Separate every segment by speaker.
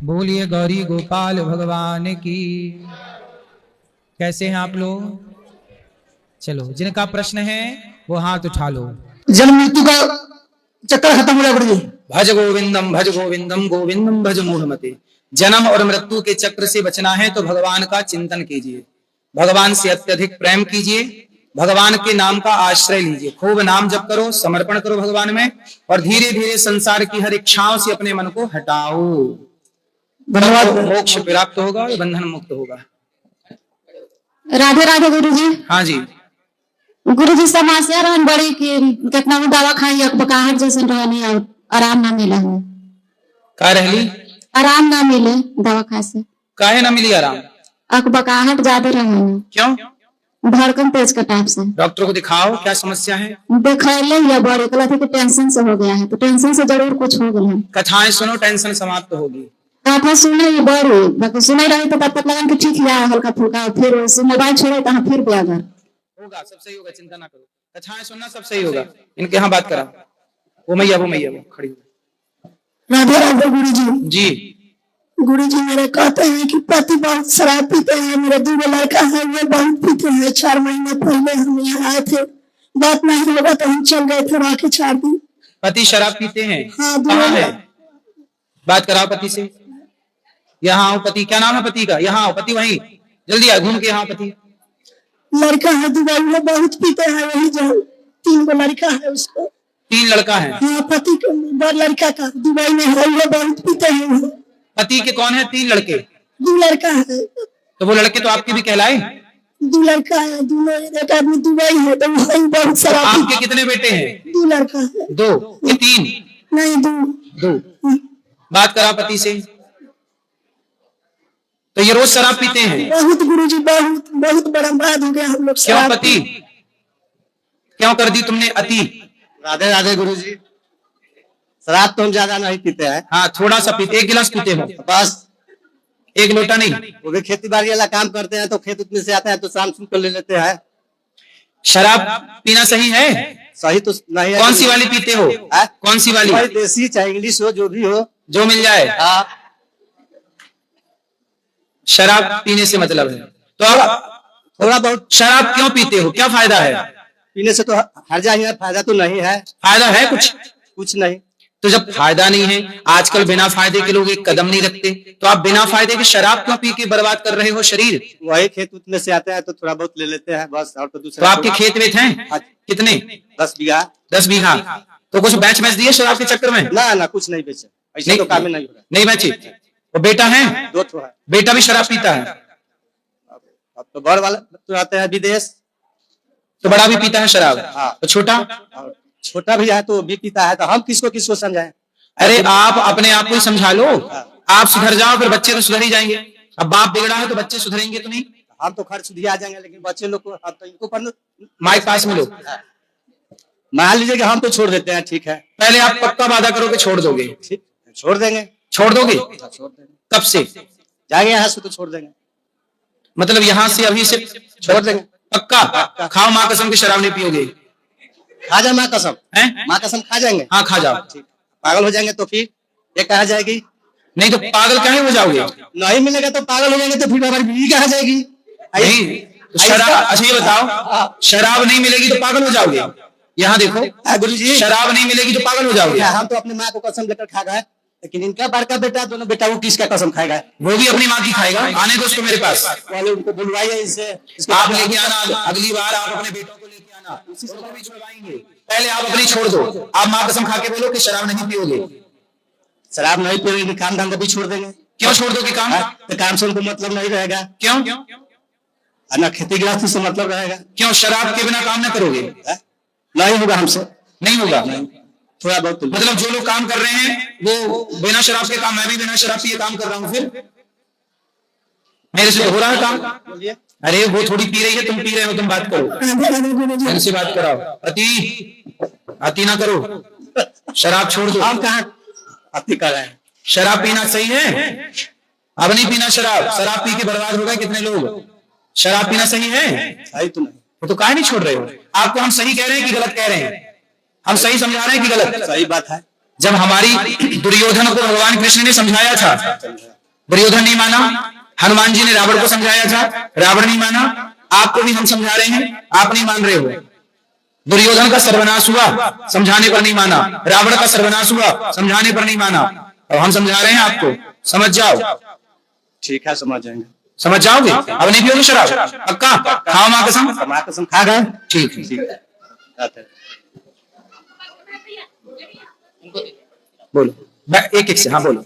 Speaker 1: बोलिए गौरी गोपाल भगवान की। कैसे हैं आप लोग? चलो, जिनका प्रश्न है वो हाथ उठा लो।
Speaker 2: जन्म मृत्यु का चक्कर खत्म हो गया गुरु जी।
Speaker 1: भज गोविंदम गोविंदम भज मूढ़मते। जन्म और मृत्यु के चक्र से बचना है तो भगवान का चिंतन कीजिए, भगवान से अत्यधिक प्रेम कीजिए, भगवान के नाम का आश्रय लीजिए, खूब नाम जप करो, समर्पण करो भगवान में, और धीरे धीरे संसार की हर इच्छाओं से अपने मन को हटाओ।
Speaker 2: धन्यवाद।
Speaker 1: मोक्ष प्राप्त होगा और बंधन मुक्त होगा।
Speaker 3: राधे राधे गुरु जी।
Speaker 1: हाँ जी।
Speaker 3: गुरु जी समस्या रहन बड़ी कि कितना भी दवा खाई बकाहट जैसे रहनी और आराम ना मिला है।
Speaker 1: का रहली?
Speaker 3: आराम ना मिले दवा खाए से।
Speaker 1: काहे ना मिली आराम?
Speaker 3: बकाहट ज्यादा रहनी।
Speaker 1: क्यों?
Speaker 3: धड़कन तेज के टाइप से।
Speaker 1: डॉक्टर को दिखाओ, क्या समस्या है?
Speaker 3: दिखैले या बड़े कला थे कि टेंशन से हो गया है, तो टेंशन से जरूर कुछ हो गया है।
Speaker 1: कथाएं सुनो, टेंशन समाप्त होगी।
Speaker 3: कथा सुने ये बड़ी बाकी सुने रही तो तब तक लगा कि ठीक है हल्का फुल्का, फिर मोबाइल छोड़े तो फिर भी अगर
Speaker 1: होगा, सब सही होगा, चिंता ना करो। कथाएं सुनना सब सही होगा। इनके यहाँ बात करा। वो मैया वो खड़ी हो।
Speaker 2: राधे राधे गुरु जी।
Speaker 1: जी।
Speaker 2: गुरु जी मेरे कहते हैं कि पति बहुत शराब पीते हैं, मेरे 2 लड़का है वो बहुत पीते हैं। 4 महीने पहले हम यहाँ आए थे, बात नहीं होगा तो हम चल गए थे रह के 4 दिन।
Speaker 1: पति शराब पीते हैं?
Speaker 2: हाँ,
Speaker 1: कहाँ है? बात कराओ पति से। यहाँ आओ पति। क्या नाम है पति का? यहाँ आओ पति, वहीं जल्दी आओ, घूम के यहाँ पति।
Speaker 2: लड़का है दुबई में, बहुत पीते हैं वही जो 3 लड़का है उसको।
Speaker 1: 3 लड़का है?
Speaker 2: हाँ, पति का बड़ लड़का का दुबई में है, वो बहुत पीते हैं।
Speaker 1: पति के कौन है? 3 लड़के?
Speaker 2: 2 लड़का है।
Speaker 1: तो वो लड़के तो आपके भी कहलाए?
Speaker 2: 2 लड़का है, दोनों एक आदमी दुबई है तो वही बहुत
Speaker 1: तो
Speaker 2: शराब।
Speaker 1: आपके कितने बेटे हैं?
Speaker 2: 2 लड़का है।
Speaker 1: 2 कि 3?
Speaker 2: नहीं 2।
Speaker 1: बात करा पति से। तो ये रोज शराब पीते हैं?
Speaker 2: बहुत गुरुजी, बहुत बहुत बर्बाद हो गया हम लोग।
Speaker 1: क्यों पति? क्यों कर दी तुमने अति?
Speaker 4: राधे राधे गुरु जी। शराब तो हम ज्यादा नहीं पीते हैं।
Speaker 1: हाँ, थोड़ा सा पीते, 1 गिलास पीते हो
Speaker 4: बस।
Speaker 1: 1 लोटा नहीं।
Speaker 4: वो भी खेती बाड़ी वाला काम करते हैं तो खेत उतने से आते हैं तो शाम सुन कर ले लेते हैं।
Speaker 1: शराब पीना सही है?
Speaker 4: सही तो नहीं है।
Speaker 1: कौन सी वाली पीते हो? कौन सी वाली?
Speaker 4: देसी चाहे इंग्लिश हो, जो भी हो,
Speaker 1: जो मिल जाए।
Speaker 4: हाँ।
Speaker 1: शराब पीने से मतलब है तो आप
Speaker 4: थोड़ा बहुत
Speaker 1: शराब क्यों पीते हो? क्या फायदा है?
Speaker 4: पीने से तो हर्जा ही है, फायदा तो नहीं है।
Speaker 1: फायदा है कुछ?
Speaker 4: कुछ नहीं।
Speaker 1: तो जब फायदा नहीं है, आजकल बिना फायदे के लोग एक कदम नहीं रखते, तो आप बिना फायदे के शराब क्यों पी के बर्बाद कर रहे हो शरीर?
Speaker 4: वही खेत उतने से आते हैं तो थोड़ा बहुत ले लेते हैं बस, और तो
Speaker 1: तो
Speaker 4: दूसरा।
Speaker 1: आपके खेत वेत हैं? कितने?
Speaker 4: 10 बीघा।
Speaker 1: 10 बीघा। तो कुछ बेच दिए शराब के चक्कर में?
Speaker 4: ना कुछ नहीं बेचे, ऐसे तो काम नहीं हो रहा।
Speaker 1: नहीं बेचे। तो बेटा है?
Speaker 4: 2 तो है।
Speaker 1: बेटा भी शराब पीता है?
Speaker 4: अब तो बड़ वाला तो आते हैं विदेश,
Speaker 1: तो बड़ा भी पीता है शराब?
Speaker 4: हाँ।
Speaker 1: तो छोटा?
Speaker 4: छोटा भी है तो भी पीता है, तो हम किसको समझाएं?
Speaker 1: अरे आप अपने आप को ही समझा लो। आप सुधर जाओ फिर बच्चे तो सुधर ही जाएंगे। अब बाप बिगड़ा है तो बच्चे सुधरेंगे तो नहीं?
Speaker 4: हम तो खर्च दिया जाएंगे, लेकिन बच्चे लोग को अब तो इनको पर
Speaker 1: माइक पास में लो।
Speaker 4: मान लीजिए कि हम तो छोड़ देते हैं, ठीक है।
Speaker 1: पहले आप पक्का वादा करो कि छोड़ दोगे।
Speaker 4: ठीक, छोड़ देंगे।
Speaker 1: छोड़ दोगे?
Speaker 4: छोड़ देंगे।
Speaker 1: कब से?
Speaker 4: जाएंगे यहाँ से तो छोड़ देंगे।
Speaker 1: मतलब यहाँ से अभी से
Speaker 4: छोड़ देंगे
Speaker 1: पक्का? खाओ माँ कसम की शराब नहीं पियोगे?
Speaker 4: खा जाए माँ कसम।
Speaker 1: हैं?
Speaker 4: माँ कसम खा जाएंगे।
Speaker 1: हाँ खा जाओ।
Speaker 4: ठीक, पागल हो जाएंगे तो फिर ये कहा जाएगी?
Speaker 1: नहीं तो पागल काहे हो जाओगे?
Speaker 4: नहीं मिलेगा तो पागल हो जाएंगे तो फिर हमारी बीवी कहा जाएगी?
Speaker 1: नहीं तो शराब, अच्छा ये बताओ, शराब नहीं मिलेगी तो पागल हो जाओगे? यहाँ देखो
Speaker 4: गुरु जी,
Speaker 1: शराब नहीं मिलेगी तो पागल हो जाओगे।
Speaker 4: हम तो अपनी माँ को कसम लेकर खा गए, लेकिन इनका बड़का बेटा, दोनों बेटा, वो किसका कसम खाएगा?
Speaker 1: वो भी अपनी माँ की खाएगा। आने दो उसको मेरे पास।
Speaker 4: पहले उनको बुलवाइए, इससे
Speaker 1: आप लेके आना, अगली बार आप अपने बेटों को लेके आना, उसको भी छुड़वाएंगे। पहले आप अपनी छोड़ दो। आप माँ कसम खा के बोलो कि शराब नहीं पियोगे।
Speaker 4: शराब नहीं पियोगे, काम धंधा भी छोड़ देंगे।
Speaker 1: क्यों छोड़ दोगे काम?
Speaker 4: तो काम से उनको मतलब नहीं रहेगा।
Speaker 1: क्यों?
Speaker 4: ना खेती गृहस्थी से मतलब रहेगा।
Speaker 1: क्यों? शराब के बिना काम ना करोगे?
Speaker 4: नहीं होगा हमसे।
Speaker 1: नहीं होगा?
Speaker 4: थोड़ा बहुत
Speaker 1: मतलब जो लोग काम कर रहे हैं वो बिना शराब के काम, मैं भी बिना शराब पिए काम कर रहा हूँ, फिर मेरे से तो हो रहा है काम। अरे वो थोड़ी पी रही है, तुम पी रहे हो, तुम बात करो, इनसे बात कराओ। अति ना करो, शराब छोड़ दो।
Speaker 4: हम कहाँ अति कर रहे हैं?
Speaker 1: शराब पीना सही है? अब नहीं पीना शराब। शराब पी के बर्बाद हो गए कितने लोग। शराब पीना सही है?
Speaker 4: सही तो नहीं।
Speaker 1: तो काहे नहीं छोड़ रहे हो? आपको हम सही कह रहे हैं कि गलत कह रहे हैं? हम सही समझा रहे हैं कि गलत?
Speaker 4: सही बात है।
Speaker 1: जब हमारी दुर्योधन को भगवान कृष्ण ने समझाया था, दुर्योधन नहीं माना। हनुमान जी ने रावण को समझाया था, रावण नहीं माना। आपको भी हम समझा रहे हैं, आप नहीं मान रहे हो। दुर्योधन का सर्वनाश हुआ, समझाने पर नहीं माना। रावण का सर्वनाश हुआ, समझाने पर नहीं माना। और हम समझा रहे हैं आपको, समझ जाओ।
Speaker 4: ठीक है, समझ जाएंगे।
Speaker 1: समझ जाओगे? अब नहीं पियोगे शराब? पक्का? खाओ मां कसम।
Speaker 4: माँ कसम खा गए।
Speaker 1: ठीक है,
Speaker 4: ठीक है, आते हैं।
Speaker 1: बोलो एक एक से। हाँ बोलो।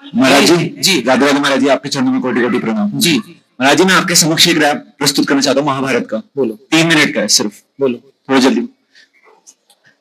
Speaker 5: महाराज जी,
Speaker 1: जी।
Speaker 5: राधे राधे महाराज जी, आपके चरणों में कोटि कोटि प्रणाम।
Speaker 1: जी
Speaker 5: महाराज जी, मैं आपके समक्ष एक रैप प्रस्तुत करना चाहता हूँ महाभारत का।
Speaker 1: बोलो।
Speaker 5: 3 मिनट का है सिर्फ,
Speaker 1: बोलो।
Speaker 5: थोड़ा जल्दी।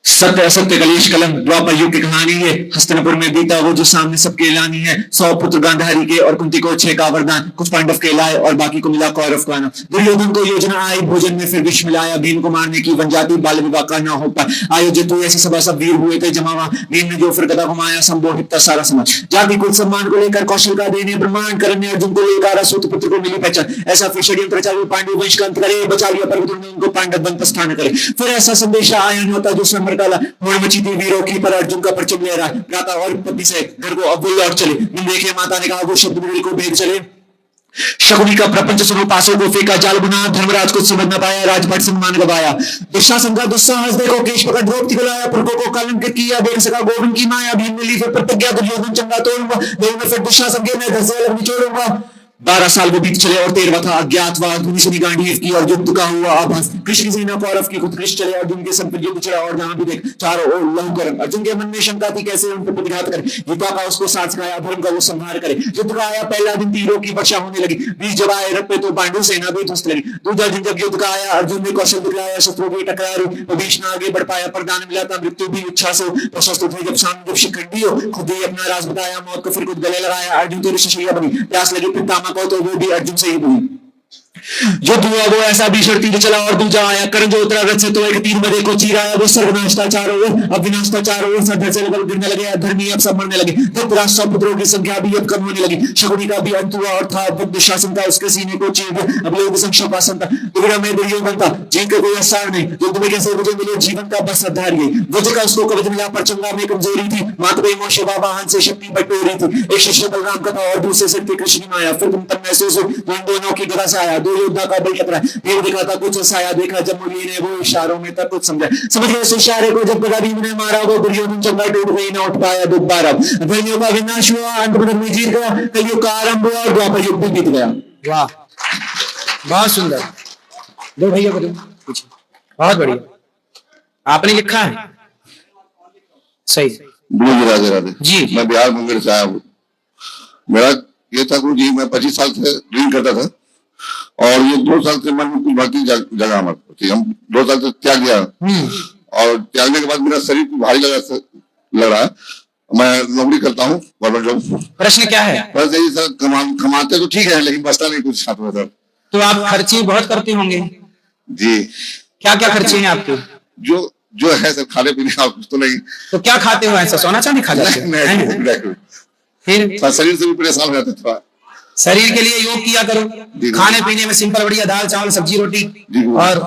Speaker 5: सत्य असत्य कलेश कलम द्वापर युग की कहानी है। हस्तिनापुर में बीता वो जो सामने सबके लानी है। 100 पुत्र गांधारी के और कुंती को 6 का वरदान। कुछ पांडव के लाए और बाकी को मिला कौरव का नाम। दुर्योधन को योजना आई भोजन में फिर विष मिलाया। भीम को मारने की वनजाति बाल विवाह का न हो पाए। आयोजित हुई ऐसी सभा, सब वीर हुए थे जमावा। भीम ने जो फिर गदा घुमाया, संबोधित था सारा समाज। जाति कुल सम्मान को लेकर कौशल का देने ब्रह्मांड करने अर्जुन को लेकर सूत पुत्र को मिली पहचान। ऐसा फिर षड्यंत्र रचा वो पांडु वंश का अंत करे। बचा लिया पर्वतों ने उनको, पांडव वन प्रस्थान करे। फिर ऐसा संदेश आया नहीं होता जो स्वयं काला थी वीरों की, पर अर्जुन का परचम ले रहा है। भ्राता और पत्नी से घर को अब वो लौट चले। देखे माता ने कहा वो शब्द वीर को भेद चले। शकुनी का प्रपंच सुनो, पासों को फेंका जाल बुना। धर्मराज को समझ न पाया, राजभट सम्मान गवाया। दुशासन का दुस्साहस देखो, केश पकड़ द्रौपदी को लाया। पुरखों को कलंकित किया, देख सका गोविंद की माया। भीम ने ली फिर प्रतिज्ञा, दुर्योधन चंगा तोड़ूंगा। मैं फिर दुशासन के मैं घर से अलग निचोड़ूंगा। 12 साल वो बीत चले और 13वां था अज्ञातवास। धुनी सुनी गांडीव की और युद्ध का हुआ आभास। कृष्ण की सेना कौरव की खुद कृष्ण चले। अर्जुन के संग युद्ध चला और जहां भी देख चारों ओर लहूकरण। अर्जुन के मन में शंका थी कैसे उन पर प्रतिघात करे। युद्ध का उसको साथ सिखाया, धर्म का वो संहार करे। युद्ध का आया पहला दिन, तीरों की वर्षा होने लगी। बीच जब आए रथ पे तो पांडु सेना भी ध्वस्त लगी। दूसरा दिन जब युद्ध का आया, अर्जुन ने कौशल दिखलाया। शस्त्रों की टकरार भीष्म आगे बढ़ पाया, पर दान मिला था मृत्यु भी इच्छा से। प्रशस्त थे जब सामने जब शिखंडी हो, खुद ही अपना राज बताया। मौत को फिर खुद गले लगाया। अर्जुन तो ऋषिशैया बनी, प्यास लगी पितामह को तो वो भी अर्जुन से ही बोली। युद्ध हुआ वो ऐसा भीषण तीर चला और दूजा आया। कर्ण जो उतरा रथ से तो एक तीर मरे को चीराया। वो सर्वनाशता चारों ओर, अब विनाशता चारों ओर। सर से लगल गिरने लगे, धर्मी अब सब मरने लगे। धृतराष्ट्र पुत्रों की संख्या भी अब कम होने लगी। शकुनी का भी अंत हुआ और था दुशासन का, उसके सीने को चीर दिया। अब लोग संक्षोभासन था, दुर्गा में दुर्योधन था, जिनका कोई आसार नहीं। युद्ध में कैसे मुझे मिले जीवन का बस आधार यही। वज्र का उसको कवच मिला, पर चंगा में कमजोरी थी। मात्र पे मोशे बाबा हाथ से शक्ति बटोरी थी। एक शिष्य बलराम का था और दूसरे शक्ति कृष्ण की माया। फिर तुम तब महसूस हो दोनों की गदा से आया। दो योद्धा का बल टकरा। भीम दिखा था कुछ साया देखा जब मुरली ने, वो इशारों में तब कुछ समझा। समझ गए उस इशारे को जब भीम ने मारा। वो दुर्योधन चंगा टूट गई, न उठ पाया दोबारा। धर्मियों का विनाश हुआ, अंत में जीत गया। कलयुग का आरंभ हुआ और द्वापर युग भी बीत गया।
Speaker 1: वाह, बहुत सुंदर। दो भैया को दो पीछे। बहुत बढ़िया, आपने लिखा है सही।
Speaker 6: राधे राधे
Speaker 1: जी।
Speaker 6: मैं बिहार मुंगेर से आया हूँ। मेरा ये था गुरु जी, मैं 25 साल से ड्रिंक करता था और ये 2 साल से मन में कुछ भक्ति जगह हमारे। हम 2 साल से त्याग दिया और त्यागने के बाद मेरा शरीर भारी लग रहा है। मैं नौकरी करता हूँ गवर्नमेंट जॉब।
Speaker 1: प्रश्न क्या है?
Speaker 6: बस यही सर, कमाते तो ठीक है लेकिन बचता नहीं कुछ साथ में सर।
Speaker 1: तो आप खर्चे बहुत करते होंगे
Speaker 6: जी।
Speaker 1: क्या क्या खर्चे हैं आपके?
Speaker 6: जो है सर, खाने पीने का कुछ तो नहीं।
Speaker 1: तो क्या खाते हो? ऐसा सोना चांदी खा जाते हो? फिर
Speaker 6: शरीर से भी परेशान हो जाते थोड़ा।
Speaker 1: शरीर के लिए योग किया करो। खाने पीने में सिंपल बढ़िया दाल चावल सब्जी रोटी और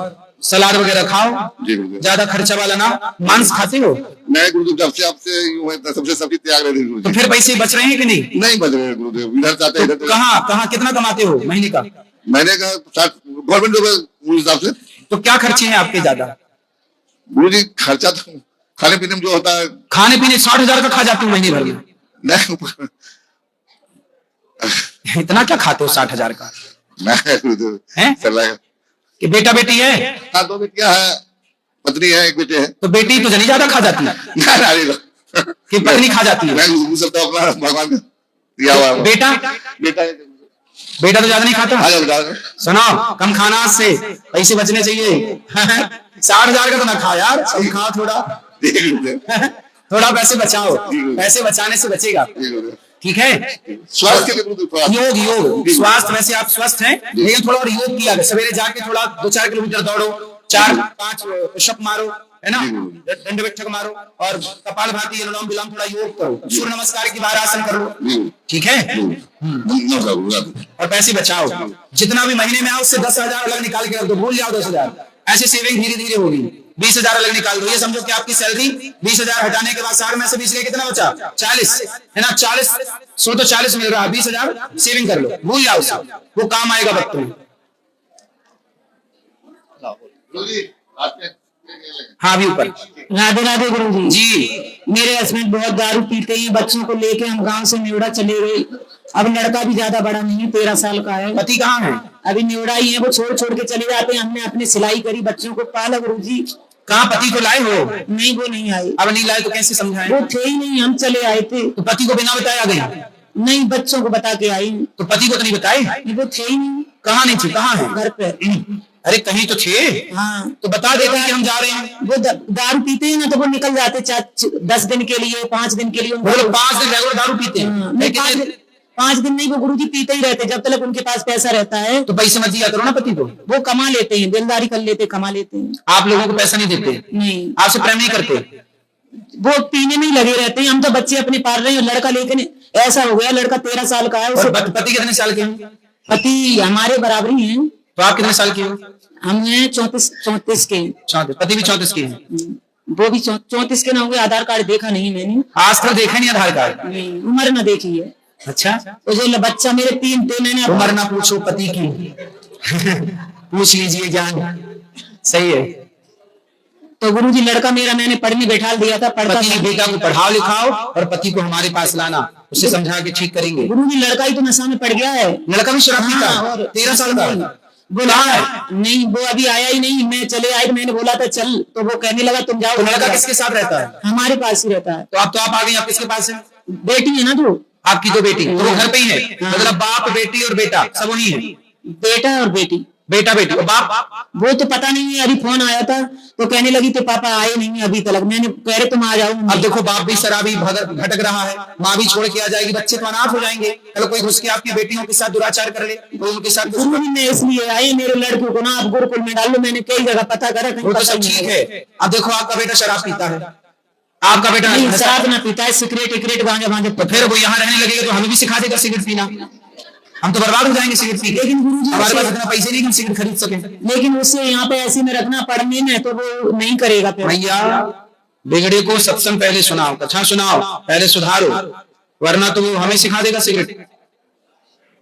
Speaker 1: सलाद वगैरह खाओ। ज्यादा खर्चा वाला ना। मांस खाते हो?
Speaker 6: नहीं गुरुदेव, जब से आपसे सबसे सब्जी त्याग रहे थे।
Speaker 1: तो फिर पैसे बच रहे हैं कि नहीं?
Speaker 6: नहीं बच रहे गुरुदेव, इधर जाते हैं
Speaker 1: तो कहाँ कितना कमाते हो महीने का?
Speaker 6: महीने का गवर्नमेंट जॉब हिसाब से।
Speaker 1: तो क्या खर्चे हैं आपके ज्यादा?
Speaker 6: गुरु जी खर्चा तो खाने पीने में जो होता है।
Speaker 1: खाने पीने 60,000 का खा जाते हो महीने भर में?
Speaker 6: नहीं
Speaker 1: इतना क्या खाते हो 60,000 का?
Speaker 6: गुरुदेव
Speaker 1: कि बेटा बेटी है?
Speaker 6: हाँ, 2 बेटियां है, पत्नी है, एक बेटे है।
Speaker 1: तो बेटी तो नहीं ज्यादा खा जाती है कि पत्नी खा जाती है?
Speaker 6: अपना भगवान का दिया हुआ।
Speaker 1: बेटा बेटा तो ज्यादा नहीं खाता। सुनो, कम खाना आज से, पैसे बचने चाहिए। 60,000 का तो ना खा यार, कम खा थोड़ा। थोड़ा पैसे बचाओ, पैसे बचाने से बचेगा। ठीक है।
Speaker 6: स्वास्थ्य
Speaker 1: योग स्वास्थ्य, वैसे आप स्वस्थ हैं लेकिन थोड़ा और योग किया। सवेरे जाके थोड़ा 2-4 किलोमीटर दौड़ो, 4-5 पुशअप मारो, है ना, दंड बैठक मारो और कपाल भाती अनुलोम विलोम थोड़ा योग करो। सूर्य नमस्कार की बार आसन करो। ठीक है। और पैसे बचाओ। जितना भी महीने में आओ उससे 10,000 अलग निकाल के रख दो। भूल जाओ 10,000। ऐसे सेविंग धीरे धीरे होगी। 20,000 अलग निकाल दो। ये समझो कि आपकी सैलरी 20,000 हटाने के बाद 60 में से 20 गए, कितना बचा? 40 है ना। 40 सो तो 40 मिल रहा है, 20,000 सेविंग कर लो, भूल जाओ उसे, वो काम आएगा वक्त में। हाँ भी ऊपर।
Speaker 7: राधे राधे गुरुजी।
Speaker 1: जी
Speaker 7: मेरे हस्बैंड बहुत दारू पीते हैं, बच्चों को लेके हम गांव से नेवड़ा चले गए। अब लड़का भी ज्यादा बड़ा नहीं है, 13 साल का है।
Speaker 1: पति कहाँ है?
Speaker 7: अभी नेवड़ा ही है, वो छोड़ छोड़ के चले जाते हैं। हमने अपनी सिलाई करी, बच्चों को पाला गुरुजी।
Speaker 1: कहाँ पति को लाए हो?
Speaker 7: नहीं, वो नहीं आए।
Speaker 1: अब नहीं लाए तो कैसे समझाएं?
Speaker 7: वो थे ही नहीं, हम चले आए थे।
Speaker 1: तो पति को बिना बताया गया?
Speaker 7: नहीं, बच्चों को बता के आई।
Speaker 1: तो पति को तो नहीं बताए?
Speaker 7: वो थे ही नहीं।
Speaker 1: कहाँ नहीं थे? कहाँ है?
Speaker 7: घर पे।
Speaker 1: अरे कहीं तो थे।
Speaker 7: हाँ,
Speaker 1: तो बता देते कि हम जा रहे हैं।
Speaker 7: वो दारू पीते हैं ना, तो वो निकल जाते 10 दिन के लिए, 5 दिन के लिए।
Speaker 1: वो लोग 5 दिन रेगुलर दारू पीते हैं।
Speaker 7: नहीं,
Speaker 1: लेकिन
Speaker 7: 5 दिन नहीं, वो गुरुजी पीते ही रहते जब तक उनके पास पैसा रहता है।
Speaker 1: तो पैसे मत दिया करो ना पति को।
Speaker 7: वो कमा लेते हैं, दिलदारी कर लेते, कमा लेते हैं।
Speaker 1: आप लोगों को पैसा नहीं देते?
Speaker 7: नहीं,
Speaker 1: आपसे प्रेम नहीं करते?
Speaker 7: वो पीने में ही लगे रहते हैं। हम तो बच्चे अपने पाल रहे हैं, लड़का लेकिन ऐसा हो गया, लड़का 13 साल का है।
Speaker 1: और पति कितने साल के हैं?
Speaker 7: पति हमारे बराबर ही हैं।
Speaker 1: तो आप कितने साल के हो?
Speaker 7: हम हैं 34 के।
Speaker 1: 34। पति भी 34 के हैं?
Speaker 7: वो भी 34 के ना होंगे। आधार कार्ड देखा नहीं मैंने।
Speaker 1: आज तक देखा नहीं आधार कार्ड?
Speaker 7: नहीं, उम्र ना देखी है।
Speaker 1: अच्छा,
Speaker 7: तो जो बच्चा मेरे 3 थे, मैंने
Speaker 1: उम्र ना पूछो पति की पूछ लीजिए जान। सही है।
Speaker 7: तो गुरुजी लड़का मेरा मैंने पढ़ने बैठा दिया था, पढ़ता
Speaker 1: पति बेटा को पढ़ाओ लिखाओ और पति को हमारे पास लाना, उसे समझा के ठीक करेंगे।
Speaker 7: गुरुजी लड़का ही तो नशा में पड़ गया है।
Speaker 1: लड़का भी शराब पीता
Speaker 7: हाँ,
Speaker 1: है?
Speaker 7: और
Speaker 1: 13 साल का?
Speaker 7: वो नहीं, वो अभी आया ही नहीं। मैं चले आए, मैंने बोला था चल, तो वो कहने लगा तुम जाओ।
Speaker 1: तो लड़का किसके साथ रहता है?
Speaker 7: हमारे पास ही रहता है।
Speaker 1: तो आप आ गए, आप किसके पास है?
Speaker 7: बेटी है ना, जो
Speaker 1: आपकी तो बेटी, तो वो घर पे ही है? मतलब बाप बेटी और बेटा सब वही है?
Speaker 7: बेटा और बेटी।
Speaker 1: बेटा बेटी और बाप?
Speaker 7: वो तो पता नहीं है, अभी फोन आया था तो कहने लगी थे पापा आए नहीं अभी तक। मैंने कह रहे तुम आ जाओ।
Speaker 1: अब देखो, बाप भी शराबी भटक रहा है, माँ भी छोड़ के आ जाएगी, बच्चे तो अनाथ हो जाएंगे। कल कोई घुस के आपकी बेटियों के साथ दुराचार कर ले, कोई उनके साथ
Speaker 7: गुरुजी मैं इसलिए आई, मेरे लड़के को ना आप गुरुकुल में डाल लो। मैंने कई जगह पता करा,
Speaker 1: वो तो सब ठीक है। अब देखो, आपका बेटा शराब पीता है, आपका बेटा
Speaker 7: शराब ना पीता है, सिगरेट गांजा।
Speaker 1: तो फिर वो यहाँ रहने लगेगा तो हमें भी सिखा देगा सिगरेट पीना। हम तो बर्बाद हो जाएंगे सिगरेट पी के।
Speaker 7: लेकिन गुरुजी
Speaker 1: हमारे पास इतना पैसे नहीं कि हम सिगरेट खरीद सके।
Speaker 7: लेकिन उसे यहाँ पे ऐसे में रखना पढ़ने में, तो वो नहीं करेगा।
Speaker 1: भैया बिगड़े को सत्संग पहले सुनाओ, कथा सुनाओ, पहले सुधारो, वरना तो वो हमें सिखा देगा सिगरेट।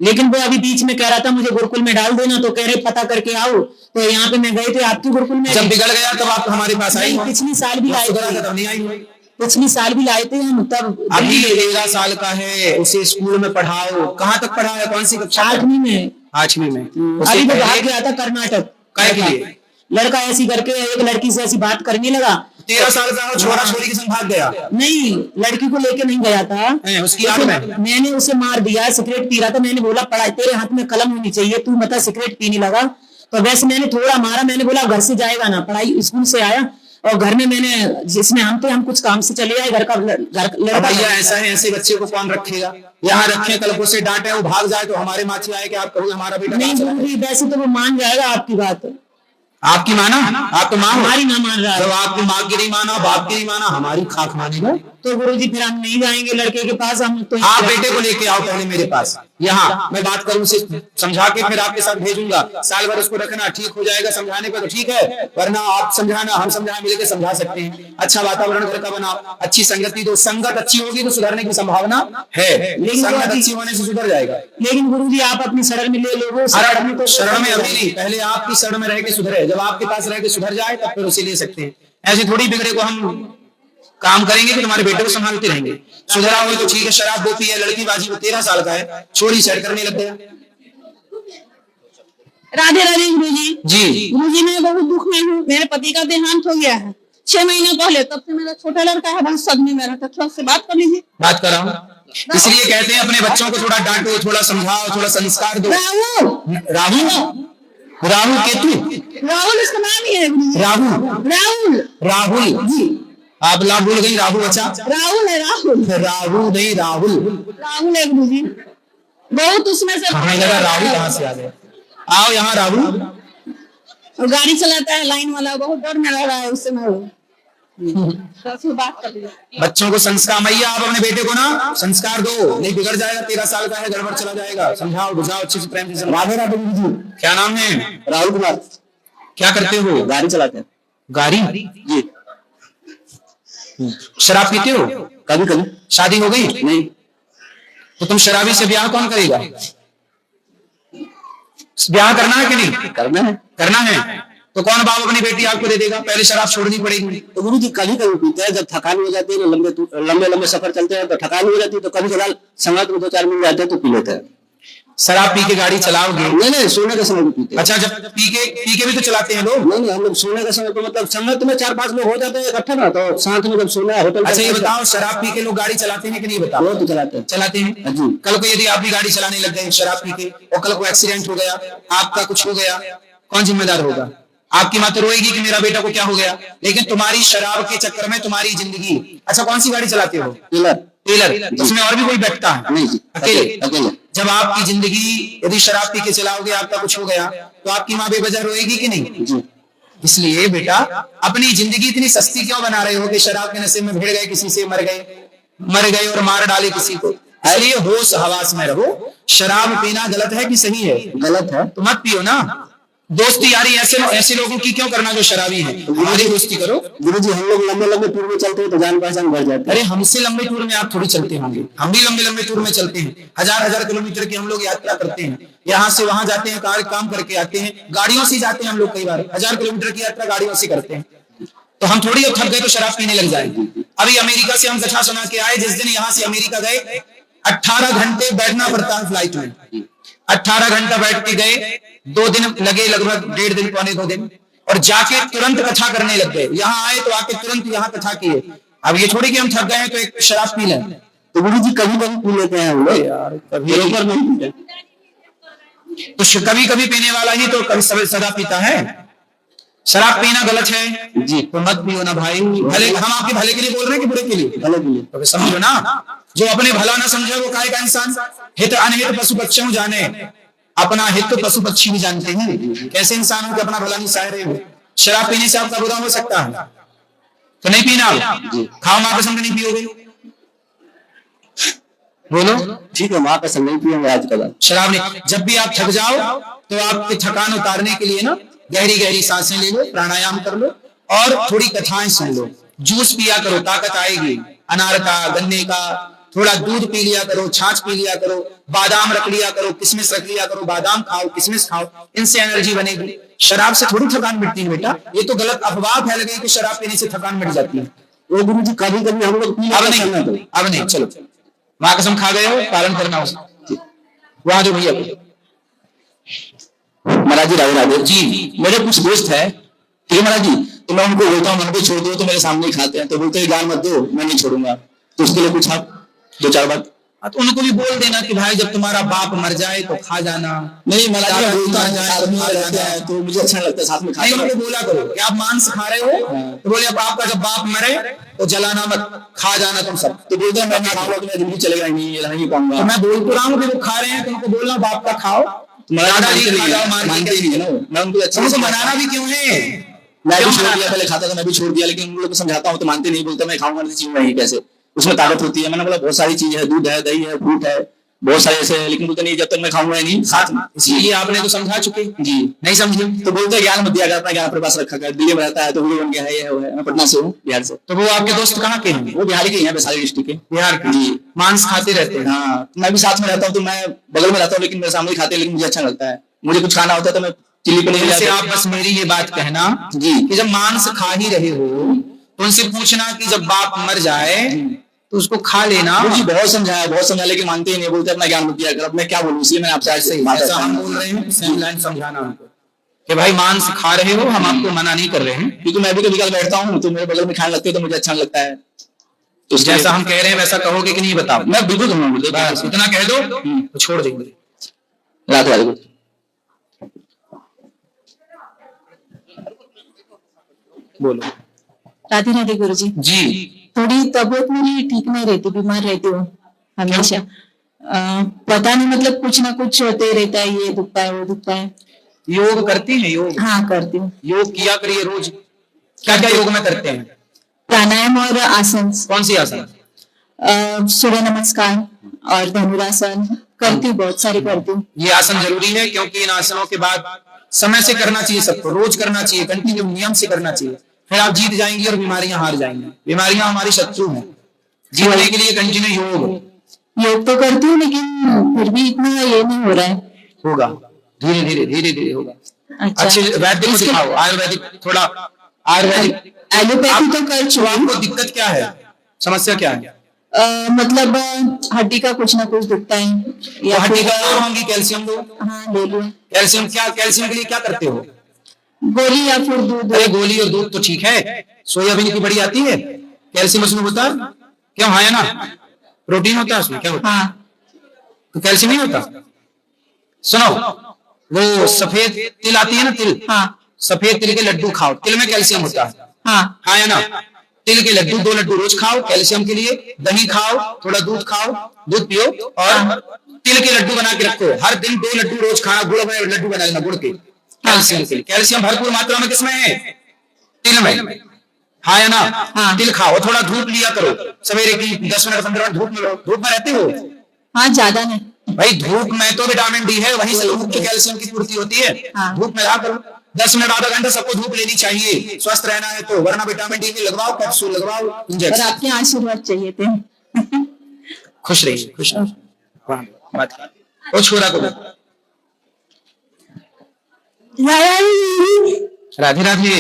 Speaker 7: लेकिन वो अभी बीच में कह रहा था मुझे गुरुकुल में डाल देना, तो कह रहे पता करके आओ। तो यहाँ पे मैं गए थे आपके गुरुकुल में।
Speaker 1: जब बिगड़ गया तब आप हमारे पास आई?
Speaker 7: पिछली साल भी लाए थे,
Speaker 1: नहीं आई?
Speaker 7: पिछली साल भी लाए थे हम, तब
Speaker 1: अभी 13 साल का है, उसे स्कूल में पढ़ाओ। कहाँ तक पढ़ा है? कौन सी कक्षा?
Speaker 7: 8वीं में।
Speaker 1: 8वीं में।
Speaker 7: अभी वो भाग गया था कर्नाटक।
Speaker 1: काय के लिए?
Speaker 7: लड़का ऐसी करके एक लड़की से ऐसी बात करने लगा।
Speaker 1: 13 साल का छोरा छोरी के संग भाग गया?
Speaker 7: नहीं, लड़की को लेके नहीं गया था,
Speaker 1: उसकी याद में
Speaker 7: मैंने उसे मार दिया। सिगरेट पी रहा था, मैंने बोला पढ़ाई तेरे हाथ में कलम होनी चाहिए, तू मतलब सिगरेट पीने लगा। तो वैसे मैंने थोड़ा मारा, मैंने बोला घर से जाएगा ना, पढ़ाई स्कूल से आया और घर में मैंने जिसमें हम थे, हम कुछ काम से चले आए। घर का लड़का।
Speaker 1: भैया ऐसा है, ऐसे बच्चे को कौन रखेगा? यहाँ रखे, कल को से डांटे, वो भाग जाए तो हमारे माची आए कि आप कहोगे हमारा बेटा
Speaker 7: नहीं गुरुजी, वैसे तो वो मान जाएगा आपकी बात।
Speaker 1: आपकी माना? आप तो माँ
Speaker 7: हमारी ना मान रहा है।
Speaker 1: जब आपकी माँ की नहीं माना, बाप की नहीं माना, हमारी खाक मानेगा?
Speaker 7: तो गुरुजी फिर हम नहीं जाएंगे लड़के के पास। हम तो
Speaker 1: आप बेटे को लेके आओ पहले मेरे पास, यहाँ मैं बात करूं, उसे समझा के फिर आपके साथ भेजूंगा। साल भर उसको रखना, ठीक हो जाएगा समझाने पे तो ठीक है, वरना आप समझाना, हम समझाना, मिलकर समझा सकते हैं। अच्छा वातावरण घर का बनाओ, अच्छी संगति दो, संगत अच्छी होगी तो सुधरने की संभावना है। लेकिन संगत अच्छी होने से सुधर जाएगा।
Speaker 7: लेकिन गुरुजी आप अपनी शरण में ले लो।
Speaker 1: शरण में अभी नहीं, पहले आपकी शरण में रह के सुधरे। जब आपके पास रह के सुधर जाए तब फिर उसे ले सकते हैं। ऐसे थोड़ी बिगड़े को हम काम करेंगे कि तुम्हारे बेटे को संभालते रहेंगे। सुधरा हो तो ठीक है, शराब दो पी है, लड़की बाजी वो 13 साल का है, छोरी सेट करने लग गया।
Speaker 2: राधे राधे गुरुजी।
Speaker 1: जी
Speaker 2: गुरुजी मैं बहुत दुख में हूँ, मेरे पति का देहांत हो गया है 6 महीने पहले। तब से मेरा छोटा लड़का है, वहाँ सदमे में रहता, थोड़ा से बात कर लीजिए।
Speaker 1: बात कराओ, इसलिए कहते हैं अपने बच्चों को थोड़ा डांटो, थोड़ा समझाओ, थोड़ा संस्कार दो। राहुल राहुल केतु,
Speaker 2: राहुल इसका नाम ही है गुरुजी।
Speaker 1: राहुल जी, आप ला भूल गई। राहुल अच्छा
Speaker 2: राहुल है,
Speaker 1: राहुल नहीं, राहुल
Speaker 2: है गुरुजी। बहुत उसमें से
Speaker 1: हमें लगा राहुल कहाँ से आ गए। आओ यहाँ राहुल।
Speaker 2: और गाड़ी चलाता है लाइन वाला, बहुत डर में रह रहा है उससे। मैं बात कर लीजिए।
Speaker 1: बच्चों को संस्कार, मैया आप अपने बेटे को ना संस्कार दो, नहीं बिगड़ जाएगा, 13 साल का है, गड़बड़ चला जाएगा। समझाओ बुझाओ अच्छे से, प्रेम से। राधे राधे जी। क्या नाम है?
Speaker 4: राहुल कुमार।
Speaker 1: क्या करते हो?
Speaker 4: गाड़ी चलाते हैं।
Speaker 1: गाड़ी?
Speaker 4: जी
Speaker 1: शराब पीते हो?
Speaker 4: कभी कभी।
Speaker 1: शादी हो गई?
Speaker 4: नहीं।
Speaker 1: तो तुम शराबी से ब्याह कौन करेगा? ब्याह करना है कि नहीं?
Speaker 4: करना है।
Speaker 1: करना है तो कौन बाप अपनी बेटी आपको दे देगा? पहले शराब छोड़नी पड़ेगी।
Speaker 4: तो गुरु जी कभी कभी पीते हैं, जब थकान हो जाती है, लंबे लंबे सफर चलते हैं तो थकान हो जाती है, तो कभी कभार संगत में 2-4 मिल जाते हैं तो पी लेते हैं।
Speaker 1: शराब पी के गाड़ी चलाओगे?
Speaker 4: नहीं, सोने के समय भी पीते हैं।
Speaker 1: अच्छा, जब पी के भी तो चलाते हैं लोग?
Speaker 4: नहीं, हम लोग सोने के समय तो मतलब संगत में 4-5 लोग हो जाते हैं इकट्ठा ना, तो साथ में जब सोना है होटल।
Speaker 1: अच्छा ये बताओ, शराब पी के लोग गाड़ी चलाते हैं कि नहीं? बताओ।
Speaker 4: वो तो चलाते हैं।
Speaker 1: चलाते हैं
Speaker 4: जी।
Speaker 1: कल को यदि आप भी गाड़ी चलाने लग गए शराब पी के और कल को एक्सीडेंट हो गया, आपका कुछ हो गया, कौन जिम्मेदार होगा? आपकी माँ तो रोएगी कि मेरा बेटा को क्या हो गया, लेकिन तुम्हारी शराब के चक्कर में तुम्हारी जिंदगी। अच्छा कौन सी गाड़ी चलाते हो? टेलर। उसमें और भी कोई बैठता है?
Speaker 4: नहीं जी,
Speaker 1: अकेले। जब आपकी जिंदगी यदि शराब पी के चलाओगे, आपका कुछ हो गया, तो आपकी माँ बेवजह रोएगी कि नहीं?
Speaker 4: जी।
Speaker 1: इसलिए बेटा अपनी जिंदगी इतनी सस्ती क्यों बना रहे हो कि शराब के नशे में भिड़ गए, किसी से मर गए और मार डाले किसी को। इसलिए होश हवास में रहो। शराब पीना गलत है कि सही है?
Speaker 4: गलत है।
Speaker 1: तो मत पियो ना। दोस्ती यारी ऐसे लोगों की क्यों करना जो शराबी है? हमारी दोस्ती करो।
Speaker 4: गुरुजी हम लोग लंबे टूर में चलते हैं तो जान पहचान बढ़ जाती है।
Speaker 1: अरे हमसे लंबे टूर में आप थोड़ी चलते होंगे, हम भी लंबे टूर में चलते हैं। हजार किलोमीटर की हम लोग यात्रा करते हैं, यहाँ से वहां जाते हैं, काम करके आते हैं, गाड़ियों से जाते हैं हम लोग। कई बार 1000 किलोमीटर की यात्रा गाड़ियों से करते हैं। तो हम थोड़ी थक गए तो शराब पीने लग जाएंगे। अभी अमेरिका से हम कथा सुना के आए, जिस दिन यहाँ से अमेरिका गए 18 घंटे बैठना पड़ता है फ्लाइट में। 18 घंटा बैठ के गए, 2 दिन लगे, लगभग 1.5 दिन, पौने 2 दिन, और जाके तुरंत कथा करने लग गए। यहाँ आए तो आके तुरंत यहाँ कथा किए। अब ये थोड़ी कि हम थक गए हैं तो एक शराब पी लें।
Speaker 4: तो गुरु जी कभी पी लेते हैं हम लोग यार, कभी नहीं पीते।
Speaker 1: तो कभी पीने वाला ही तो कभी सदा पीता है। शराब पीना गलत है
Speaker 4: जी।
Speaker 1: तो मत पियो ना भाई। भले हम आपके भले के लिए बोल रहे हैं कि बुरे के लिए?
Speaker 4: भले के लिए।
Speaker 1: तो समझो ना, जो अपने भला ना समझे वो काय का इंसान। हित अनहित पशु पक्षियों जाने, अपना हित तो पशु पक्षी भी जानते हैं। कैसे इंसान हो कि अपना भला नहीं चाह रहे हो? शराब पीने से आपका बुरा हो सकता है तो नहीं पीना। खाओ मां कसम नहीं पियोगे? बोलो।
Speaker 4: ठीक है, मां कसम नहीं पिएंगे आज का।
Speaker 1: शराब नहीं। जब भी आप थक जाओ तो आपकी थकान उतारने के लिए ना गहरी सांसें ले लो, प्राणायाम कर लो और थोड़ी कथाएं सुन लो। जूस पिया करो, ताकत आएगी। अनार का, गन्ने का, थोड़ा दूध पी लिया करो, छाछ पी लिया करो, बादाम रख लिया करो, किशमिश रख लिया करो। बादाम खाओ, किशमिश खाओ, इनसे एनर्जी बनेगी। शराब से थोड़ी थकान मिटती है बेटा। ये तो गलत अफवाह फैल गई कि शराब पीने से थकान मिट जाती है।
Speaker 4: वो गुरु जी कभी हम लोग पी
Speaker 1: अब नहीं। चलो मां कसम खा गए हो, पालन करना उसे। वहां जो भैया
Speaker 4: महाराज जी, राधे
Speaker 1: जी,
Speaker 4: मेरे कुछ दोस्त है, ठीक है महाराज जी, तो मैं उनको बोलता हूँ मन पे छोड़ दो, तो मेरे सामने ही खाते हैं, तो बोलते हैं ज्ञान मत दो, मैं नहीं छोड़ूंगा। तो उसके लिए कुछ आप 2-4 बात।
Speaker 1: तो उनको भी बोल देना कि भाई जब तुम्हारा बाप मर जाए तो खा जाना।
Speaker 4: नहीं महाराज जी, बोलता है साथ में रहते हैं तो मुझे अच्छा लगता है, साथ में
Speaker 1: नहीं, उनको बोला करो कि आप मांस खा रहे हो तो बोले अब आपका जब बाप मरे तो जलाना मत, खा जाना तुम सब।
Speaker 4: तो बोलते हैं मैं नहीं खाऊंगा तो मेरी जिंदगी चलेगा नहीं पाऊंगा।
Speaker 1: तो मैं बोल तो रहा हूँ कि वो खा रहे हैं तो उनको बोलना बाप का खाओ,
Speaker 4: मानते नहीं है ना, मैं उनको अच्छा
Speaker 1: उनको मनाना भी क्यों है?
Speaker 4: मैं भी छोड़ दिया, पहले खाता था मैं भी छोड़ दिया, लेकिन उन लोगों को समझाता हूँ तो मानते नहीं, बोलते मैं खाऊंगा नहीं, चीज नहीं, कैसे उसमें ताकत होती है। मैंने बोला बहुत सारी चीज है, दूध है, दही है, फ्रूट है, बहुत सारे ऐसे है, लेकिन बोलते नहीं जब तक मैं खाऊंगा नहीं साथ में।
Speaker 1: इसलिए आपने तो समझा चुके
Speaker 4: जी,
Speaker 1: नहीं समझे
Speaker 4: तो बोलते हैं ज्ञान मत दिया कर, अपना ज्ञान अपने पास रखा कर। दिल्ली में रहता है तो वो बन गया है, ये है। मैं पटना से हूँ, बिहार से।
Speaker 1: तो वो आपके दोस्त कहाँ के हैं?
Speaker 4: वो बिहार के ही हैं, वैशाली डिस्ट्रिक्ट के।
Speaker 1: बिहार के
Speaker 4: जी।
Speaker 1: मांस खाते रहते हैं?
Speaker 4: हाँ, मैं भी साथ में रहता हूँ, तो मैं बगल में रहता हूँ लेकिन मेरे सामने ही खाते हैं, लेकिन मुझे अच्छा लगता है। मुझे कुछ खाना होता है तो मैं चिल्ली पनीर
Speaker 1: जैसे आप बस मेरी ये बात कहना
Speaker 4: जी
Speaker 1: कि जब मांस खा ही रहे हो तो उनसे पूछना कि जब बाप मर जाए तो उसको खा लेना।
Speaker 4: जी, बहुत समझाया लेकिन मानते ही नहीं, बोलते अपना ज्ञान मत दिया कर। अब मैं क्या बोलूं, इसलिए मैंने आपसे आज से
Speaker 1: ऐसा हम बोल रहे हैं, सेम लाइन समझाना हमको कि भाई मांस खा रहे हो, हम आपको मना नहीं कर रहे हैं।
Speaker 4: क्योंकि मैं भी कभी कभी बैठता हूँ तो मेरे बगल में खाने लगते हैं तो मुझे अच्छा लगता है। तो
Speaker 1: जैसा हम कह रहे हैं वैसा कहोगे कि नहीं? बताओ।
Speaker 4: मैं बिल्कुल कहूँगा,
Speaker 1: बस इतना कह दो तो छोड़ देंगे।
Speaker 4: राधे
Speaker 1: बोलो।
Speaker 3: राधे राधे गुरु जी।
Speaker 1: जी,
Speaker 3: थोड़ी तबीयत मेरी ठीक नहीं रहती, बीमार रहती हूँ हमेशा। पता नहीं, मतलब कुछ ना कुछ होते रहता है, ये दुखता है वो दुखता है।
Speaker 1: योग करती हैं? योग
Speaker 3: हाँ करती हूँ।
Speaker 1: योग किया करिए रोज। क्या क्या योग में करते हैं?
Speaker 3: प्राणायाम और आसन।
Speaker 1: कौन सी आसन?
Speaker 3: सूर्य नमस्कार और धनुरासन करती हूँ, बहुत सारी करती हूँ।
Speaker 1: ये आसन जरूरी है क्योंकि इन आसनों के बाद समय से करना चाहिए, सबको रोज करना चाहिए, कंटिन्यू नियम से करना चाहिए। फिर आप जीत जाएंगी और बीमारियां हार जाएंगी। बीमारियां हमारी शत्रु हैं। जीतने के लिए कंटिन्यू
Speaker 3: योग तो करती हूँ लेकिन फिर भी इतना ये नहीं हो रहा है।
Speaker 1: होगा, धीरे धीरे होगा।
Speaker 3: अच्छा,
Speaker 1: अच्छे वैद्य को दिखाओ, आयुर्वेदिक, थोड़ा आयुर्वेदिक।
Speaker 3: एलोपैथी तो कर चुका हूँ।
Speaker 1: आपको दिक्कत क्या है, समस्या क्या है?
Speaker 3: मतलब हड्डी का कुछ ना कुछ दुखता है
Speaker 1: तो हड्डी का लो होंगी, कैल्शियम लो।
Speaker 3: हाँ ले लिया।
Speaker 1: कैल्शियम के लिए क्या करते हो?
Speaker 3: गोली या फिर दूध।
Speaker 1: अरे गोली और दूध तो ठीक है, सोयाबीन की बड़ी आती है, कैल्शियम उसमें होता है क्यों? हाँ है ना, प्रोटीन होता है उसमें, क्या होता है?
Speaker 3: हाँ
Speaker 1: तो कैल्शियम नहीं होता? सुनो, वो सफेद तिल आती है ना, तिल,
Speaker 3: हाँ
Speaker 1: सफेद तिल के लड्डू खाओ, तिल में कैल्शियम होता है।
Speaker 3: हाँ
Speaker 1: हाँ है ना, तिल के लड्डू 2 लड्डू रोज खाओ कैल्शियम के लिए। दही खाओ, थोड़ा दूध खाओ, दूध पियो और तिल के लड्डू बना के रखो। हर दिन 2 लड्डू रोज खाना, गुड़ में लड्डू बना लेना गुड़ के, कैल्शियम के लिए। कैल्शियम भरपूर मात्रा में किसमें है? तिल में। हाँ है ना,
Speaker 3: हाँ।
Speaker 1: तिल खाओ, थोड़ा धूप लिया करो, सवेरे की 10 मिनट 15 मिनट धूप में रहो। धूप में रहते हो
Speaker 3: हाँ, ज्यादा नहीं।
Speaker 1: भाई, धूप में तो विटामिन डी है, वहीं से मुख्य कैल्शियम की पूर्ति होती है।
Speaker 3: हाँ।
Speaker 1: धूप में रहा करो, 10 मिनट आधा घंटा सबको धूप लेनी चाहिए, स्वस्थ रहना है तो। वरना विटामिन डी की लगवाओ, कैप्सूल लगवाओ,
Speaker 3: और
Speaker 1: इंजेक्शन।
Speaker 3: आपके आशीर्वाद चाहिए थे।
Speaker 1: खुश रहिए, खुश रहिए। हाँ, बात वो छोरा को राधे राधे।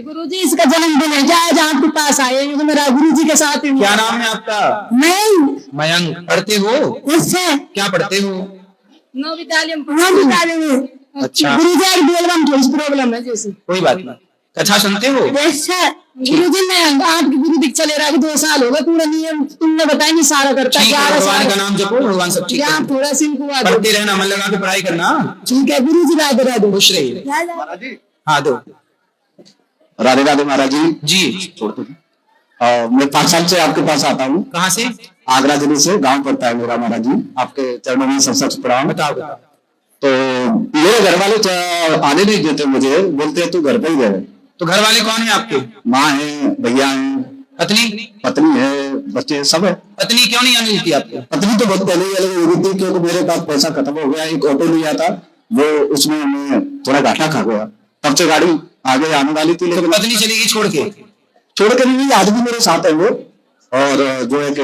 Speaker 2: गुरुजी इसका जन्मदिन है, जाए आपके पास आए तो मेरा गुरुजी के साथ।
Speaker 1: क्या नाम है आपका?
Speaker 2: मैं
Speaker 1: मयंक। पढ़ते हो?
Speaker 2: इससे
Speaker 1: क्या पढ़ते हो?
Speaker 2: नौ विद्यालय में।
Speaker 1: अच्छा,
Speaker 2: गुरुजी एक बोलबम थोड़ी प्रॉब्लम है जैसे।
Speaker 1: कोई बात नहीं। कथा सुनते हो?
Speaker 2: गुरुजी ने आपके गुरु दीक्षा ले रहा है, 2 साल हो गए, पूरा नियम तुमने बताएंगे, सारा करता
Speaker 1: ठीक है,
Speaker 2: 11
Speaker 1: भगवान का
Speaker 2: साल।
Speaker 1: नाम जपो, भगवान सब ठीक
Speaker 2: आप
Speaker 1: है।
Speaker 2: थोड़ा सिंह
Speaker 1: पढ़ते रहना, मन लगा के पढ़ाई करना।
Speaker 2: ठीक है गुरुजी, राधे राधे।
Speaker 1: खुश रहिए। हाँ दो।
Speaker 5: राधे राधे महाराज जी।
Speaker 1: जी,
Speaker 5: मैं 5 साल से आपके पास आता हूँ।
Speaker 1: कहाँ से?
Speaker 5: आगरा जिले से, गांव पड़ता है मेरा महाराज जी। आपके चरणों में सब प्रणाम।
Speaker 1: बताओ।
Speaker 5: तो मेरे घर वाले आने नहीं देते मुझे, बोलते हैं तू घर पे ही रहे।
Speaker 1: तो घर वाले कौन है आपके?
Speaker 5: माँ है, भैया है, पत्नी है, बच्चे सब है।
Speaker 1: पत्नी क्यों नहीं आने देती आपको?
Speaker 5: पत्नी तो बहुत पहले ही अलग हो गई थी, क्योंकि मेरे पास पैसा खत्म हो गया। एक ऑटो लिया था, वो उसमें मैं थोड़ा घाटा खा गया, तब से गाड़ी आगे आने वाली थी। लेकिन
Speaker 1: पत्नी चली गई छोड़ के
Speaker 5: नहीं, आज भी मेरे साथ है वो। और जो है कि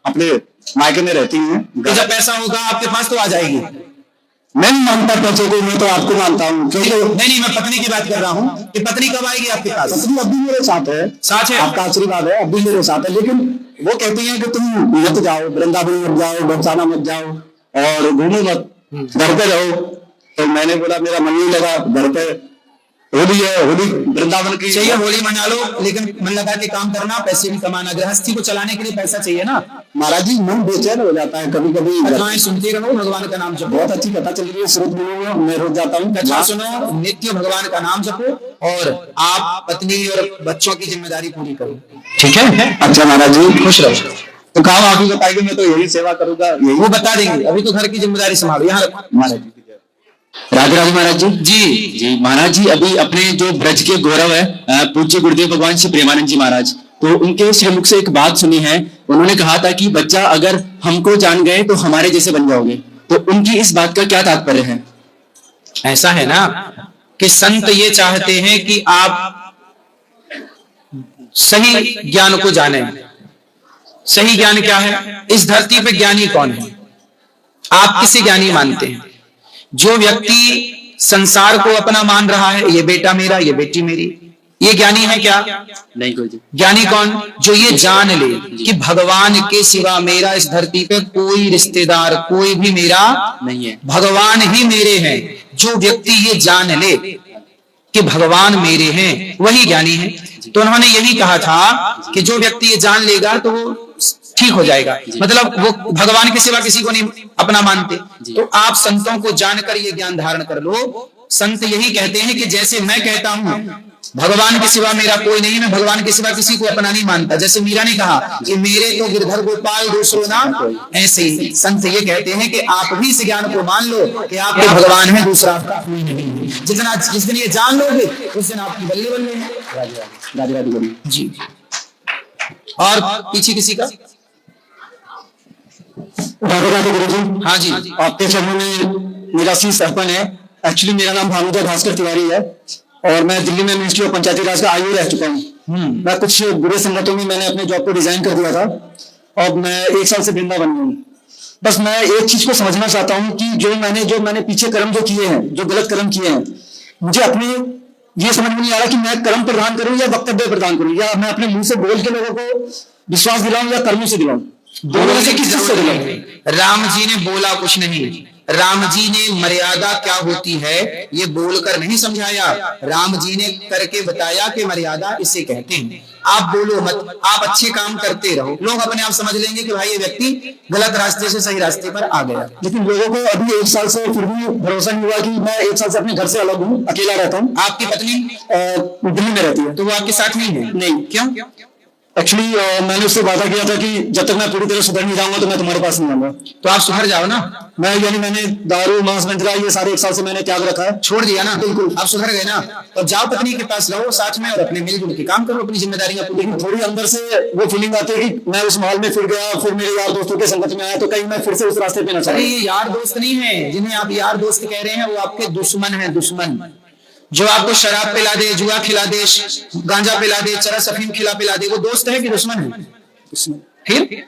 Speaker 5: अपने मायके में रहती है।
Speaker 1: तो जब पैसा होगा आपके पास तो आ जाएगी।
Speaker 5: मैं नहीं मानता पैसे को, मैं तो आपको मानता हूँ। क्योंकि
Speaker 1: नहीं, मैं पत्नी की बात कर रहा हूँ कि पत्नी कब आएगी आपके पास?
Speaker 5: पत्नी अब भी मेरे साथ है।
Speaker 1: साथ है?
Speaker 5: आपका आशीर्वाद है, अब भी मेरे साथ है। लेकिन वो कहती है कि तुम मत जाओ, वृंदावन मत जाओ, बरसाना मत जाओ और घूमो मत, घर पे रहो। तो मैंने बोला मेरा मन नहीं लगा, घर पे होली है, होली वृंदावन की
Speaker 1: चाहिए, होली मना लो, लेकिन मन लगा के काम करना, पैसे भी कमाना। गृहस्थी को चलाने के लिए पैसा चाहिए ना
Speaker 5: महाराज जी। मन बेचैन हो जाता है कभी कभी।
Speaker 1: कथाएं सुनते रहो, भगवान का नाम जपो।
Speaker 5: बहुत अच्छी कथा चल रही है, स्रोत मिलूंगा, मैं रोज जाता हूँ।
Speaker 1: कथा सुनो, नित्य भगवान का नाम जपो और आप पत्नी और बच्चों की जिम्मेदारी पूरी करो, ठीक है?
Speaker 5: अच्छा महाराज जी,
Speaker 1: खुश रहो।
Speaker 5: तो काम आप ही बताइए, मैं तो यही सेवा करूंगा। यही
Speaker 1: वो बता देंगे, अभी तो घर की जिम्मेदारी संभालो। यहाँ रखो
Speaker 5: महाराज जी। राधे राधे महाराज जी। जी महाराज जी, अभी अपने जो ब्रज के गौरव है, पूज्य गुरुदेव भगवान श्री प्रेमानंद जी महाराज, तो उनके श्रीमुख से एक बात सुनी है। उन्होंने कहा था कि बच्चा अगर हमको जान गए तो हमारे जैसे बन जाओगे। तो उनकी इस बात का क्या तात्पर्य है?
Speaker 1: ऐसा है ना कि संत ये चाहते हैं कि आप सही ज्ञान को जाने। सही ज्ञान क्या है? इस धरती पे ज्ञानी कौन है? आप किसे ज्ञानी मानते हैं? जो व्यक्ति संसार को अपना मान रहा है, ये बेटा मेरा, ये बेटी मेरी, ये ज्ञानी है क्या?
Speaker 5: नहीं कोई।
Speaker 1: ज्ञानी कौन? जो ये जान ले कि भगवान के सिवा मेरा इस धरती पे कोई रिश्तेदार, कोई भी मेरा
Speaker 5: नहीं है,
Speaker 1: भगवान ही मेरे हैं। जो व्यक्ति ये जान ले कि भगवान मेरे हैं, वही ज्ञानी है। तो उन्होंने यही कहा था कि जो व्यक्ति ये जान लेगा तो वो ठीक हो जाएगा, मतलब वो भगवान के सिवा किसी को नहीं अपना मानते। तो आप संतों को जानकर ये ज्ञान धारण कर लो। संत यही कहते हैं कि जैसे मैं कहता हूं भगवान के सिवा मेरा कोई नहीं, मैं भगवान के सिवा किसी को अपना नहीं मानता, जैसे मीरा ने कहा कि मेरे तो गिरधर गोपाल दूसरो नाम, ऐसे ही संत ये कहते हैं कि आप भी इस ज्ञान को मान लो कि आपके भगवान है, दूसरा आपका कोई नहीं। जिस दिन ये जान लोगे उस दिन आपकी बल्ले बल्ले है।
Speaker 5: राधे राधे गुरु
Speaker 1: जी। और पीछे किसी का?
Speaker 5: राधे राधे गुरु जी।
Speaker 1: हाँ जी।
Speaker 5: आपके चरणों में मेरा शीश अर्पण है। एक्चुअली मेरा नाम भानुजा भास्कर तिवारी है और मैं दिल्ली में मिनिस्ट्री ऑफ पंचायती राज का आईओ रह चुका हूँ।
Speaker 8: मैं कुछ बुरे संगठनों में मैंने अपने जॉब को रिजाइन कर दिया था और मैं 1 साल से वृंदावन में हूँ। बस मैं एक चीज को समझना चाहता हूँ कि जो मैंने पीछे कर्म जो किए हैं, जो गलत कर्म किए हैं, मुझे अपने ये समझ में नहीं आ रहा कि मैं कर्म प्रदान करूं या वक्तव्य प्रदान करूं, या मैं अपने मुंह से बोल के लोगों को विश्वास दिलाऊं या कर्मों से दिलाऊं। दोनों में से किस चीज से दिलाऊं?
Speaker 1: राम जी ने बोला कुछ नहीं, राम जी ने मर्यादा क्या होती है ये बोलकर नहीं समझाया, राम जी ने करके बताया कि मर्यादा इसे कहते हैं। आप बोलो मत, आप अच्छे काम करते रहो, लोग अपने आप समझ लेंगे कि भाई ये व्यक्ति गलत रास्ते से सही रास्ते पर आ गया।
Speaker 8: लेकिन लोगों को अभी 1 साल से फिर भी भरोसा नहीं हुआ कि मैं 1 साल से अपने घर से अलग हूँ, अकेला रहता हूँ।
Speaker 1: आपकी पत्नी
Speaker 8: दिल्ली में रहती है।
Speaker 1: तो वो आपके साथ नहीं है?
Speaker 8: नहीं।
Speaker 1: क्यों?
Speaker 8: एक्चुअली मैंने उससे वादा किया था कि जब तक मैं पूरी तरह सुधर नहीं जाऊंगा तो मैं तुम्हारे पास नहीं आऊंगा।
Speaker 1: तो आप सुधर जाओ ना।
Speaker 8: मैंने दारू मांस मंजरा ये सारे 1 साल से मैंने त्याग रखा है,
Speaker 1: छोड़ दिया ना। बिल्कुल आप सुधर गए ना, तो जाओ पत्नी के पास रहो साथ में और अपने मिलजुल के काम करो, अपनी जिम्मेदारियां पूरी।
Speaker 8: लेकिन थोड़ी अंदर से वो फीलिंग आती है कि मैं उस माहौल में फिर गया, फिर मेरे यार दोस्तों के संगत में आया तो कहीं मैं फिर से उस रास्ते पे न चला।
Speaker 1: अरे ये यार दोस्त नहीं है, जिन्हें आप यार दोस्त कह रहे हैं वो आपके दुश्मन है। दुश्मन जो आपको शराब पिला दे, जुआ खिला दे, गांजा पिला दे, चरस अफीम पिला दे, वो दोस्त है कि दुश्मन है? फिर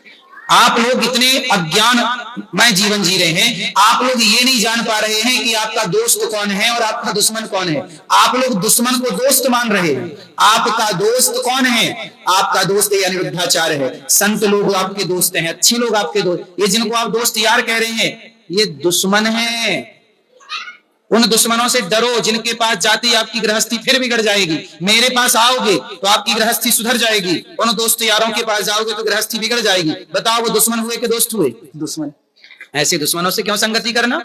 Speaker 1: आप लोग इतने अज्ञानमय जीवन जी रहे हैं, आप लोग ये नहीं जान पा रहे हैं कि आपका दोस्त कौन है और आपका दुश्मन कौन है। आप लोग दुश्मन को दोस्त मान रहे हैं। आपका दोस्त कौन है? आपका दोस्त यानी विरुद्धाचार्य है। संत लोग आपके दोस्त हैं, अच्छे लोग आपके दोस्त। ये जिनको आप दोस्त यार कह रहे हैं ये दुश्मन है। उन दुश्मनों से डरो जिनके पास जाती आपकी गृहस्थी फिर बिगड़ जाएगी। मेरे पास आओगे तो आपकी गृहस्थी सुधर जाएगी, उन दोस्त यारों के पास जाओगे तो गृहस्थी बिगड़ जाएगी। बताओ वो दुश्मन हुए कि दोस्त हुए?
Speaker 8: दुश्मन।
Speaker 1: ऐसे दुश्मनों से क्यों संगति करना?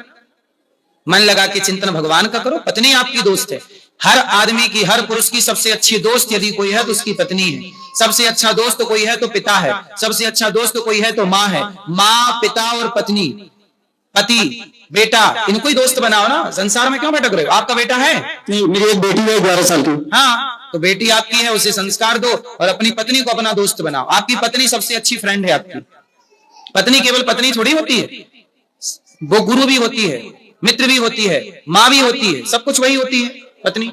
Speaker 1: मन लगा के चिंतन भगवान का करो। पत्नी आपकी दोस्त है। हर आदमी की, हर पुरुष की सबसे अच्छी दोस्त यदि कोई है तो उसकी पत्नी है। सबसे अच्छा दोस्त कोई है तो पिता है। सबसे अच्छा दोस्त कोई है तो माँ है। माँ, पिता और पत्नी, पति, बेटा, इनको ही दोस्त बनाओ ना। संसार में क्यों भटक रहे हो? आपका बेटा है?
Speaker 8: नहीं, मेरी एक बेटी है 11 साल की।
Speaker 1: हाँ, तो बेटी आपकी है, उसे संस्कार दो और अपनी पत्नी को अपना दोस्त बनाओ। आपकी पत्नी सबसे अच्छी फ्रेंड है आपकी। पत्नी केवल पत्नी थोड़ी होती है, वो गुरु भी होती है, मित्र भी होती है, माँ भी होती है, सब कुछ वही होती है पत्नी।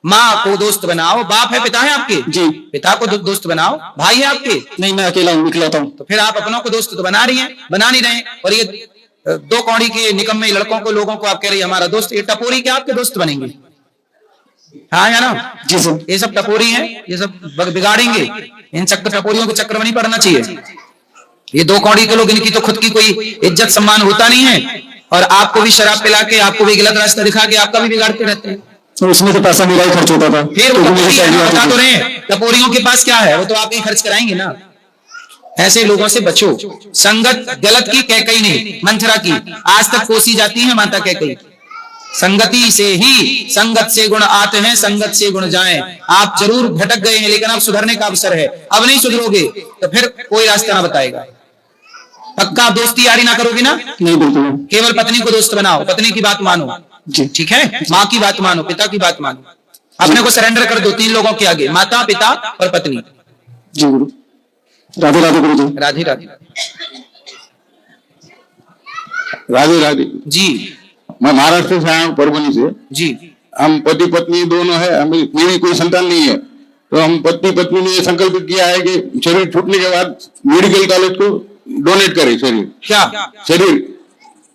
Speaker 1: माँ को दोस्त बनाओ। बाप है, पिता है आपके?
Speaker 8: जी।
Speaker 1: पिता को दोस्त बनाओ। भाई है आपके?
Speaker 8: नहीं, मैं अकेला हूँ, इकलौता हूँ।
Speaker 1: तो फिर आप अपनों को दोस्त तो बना रही हैं, बना नहीं रहे। और ये 2 कौड़ी के निकम्मे लड़कों को, लोगों को आप कह रही है हमारा दोस्त। ये टपोरी क्या आपके दोस्त बनेंगे? हाँ या ना?
Speaker 8: जी सर।
Speaker 1: ये सब टपोरी हैं, ये सब बिगाड़ेंगे। इन चक्कर टपोरियों के चक्कर में नहीं पड़ना चाहिए। ये 2 कौड़ी के लोग, इनकी तो खुद की कोई इज्जत सम्मान होता नहीं है और आपको भी शराब पिला के, आपको भी गलत रास्ता दिखा के आपका भी बिगाड़ते रहते हैं।
Speaker 8: तो उसमें तो पैसा मेरा ही खर्च होता था।
Speaker 1: फिर वो बता तो रहे हैं, टपोरियों के पास क्या है, वो तो आप ही खर्च कराएंगे ना। ऐसे लोगों से बचो। संगत गलत की कैकई ने, मंथरा की आज तक कोसी जाती है माता कैकई। संगति से ही, संगत से गुण आते हैं, संगत से गुण जाएं। आप जरूर भटक गए हैं लेकिन अब सुधरने का अवसर है। अब नहीं सुधरोगे तो फिर कोई रास्ता ना बताएगा। पक्का दोस्ती यारी ना करोगे ना?
Speaker 8: नहीं, बिल्कुल।
Speaker 1: केवल पत्नी को दोस्त बनाओ, पत्नी की बात मानो।
Speaker 8: जी,
Speaker 1: ठीक है? माँ की बात मानो, पिता की बात मानो, अपने को सरेंडर कर दो 3 लोगों के आगे, माता, पिता और पत्नी।
Speaker 8: जी गुरु। राधे राधे गुरु जी।
Speaker 1: राधे राधे।
Speaker 6: राधे राधे
Speaker 1: जी।
Speaker 6: मैं महाराष्ट्र से आया हूँ, परभनी से।
Speaker 1: जी।
Speaker 6: हम पति पत्नी दोनों है, मेरी कोई संतान नहीं है। तो हम पत्नी ने ये संकल्प किया है कि शरीर छूटने के बाद मेडिकल कॉलेज को डोनेट करें।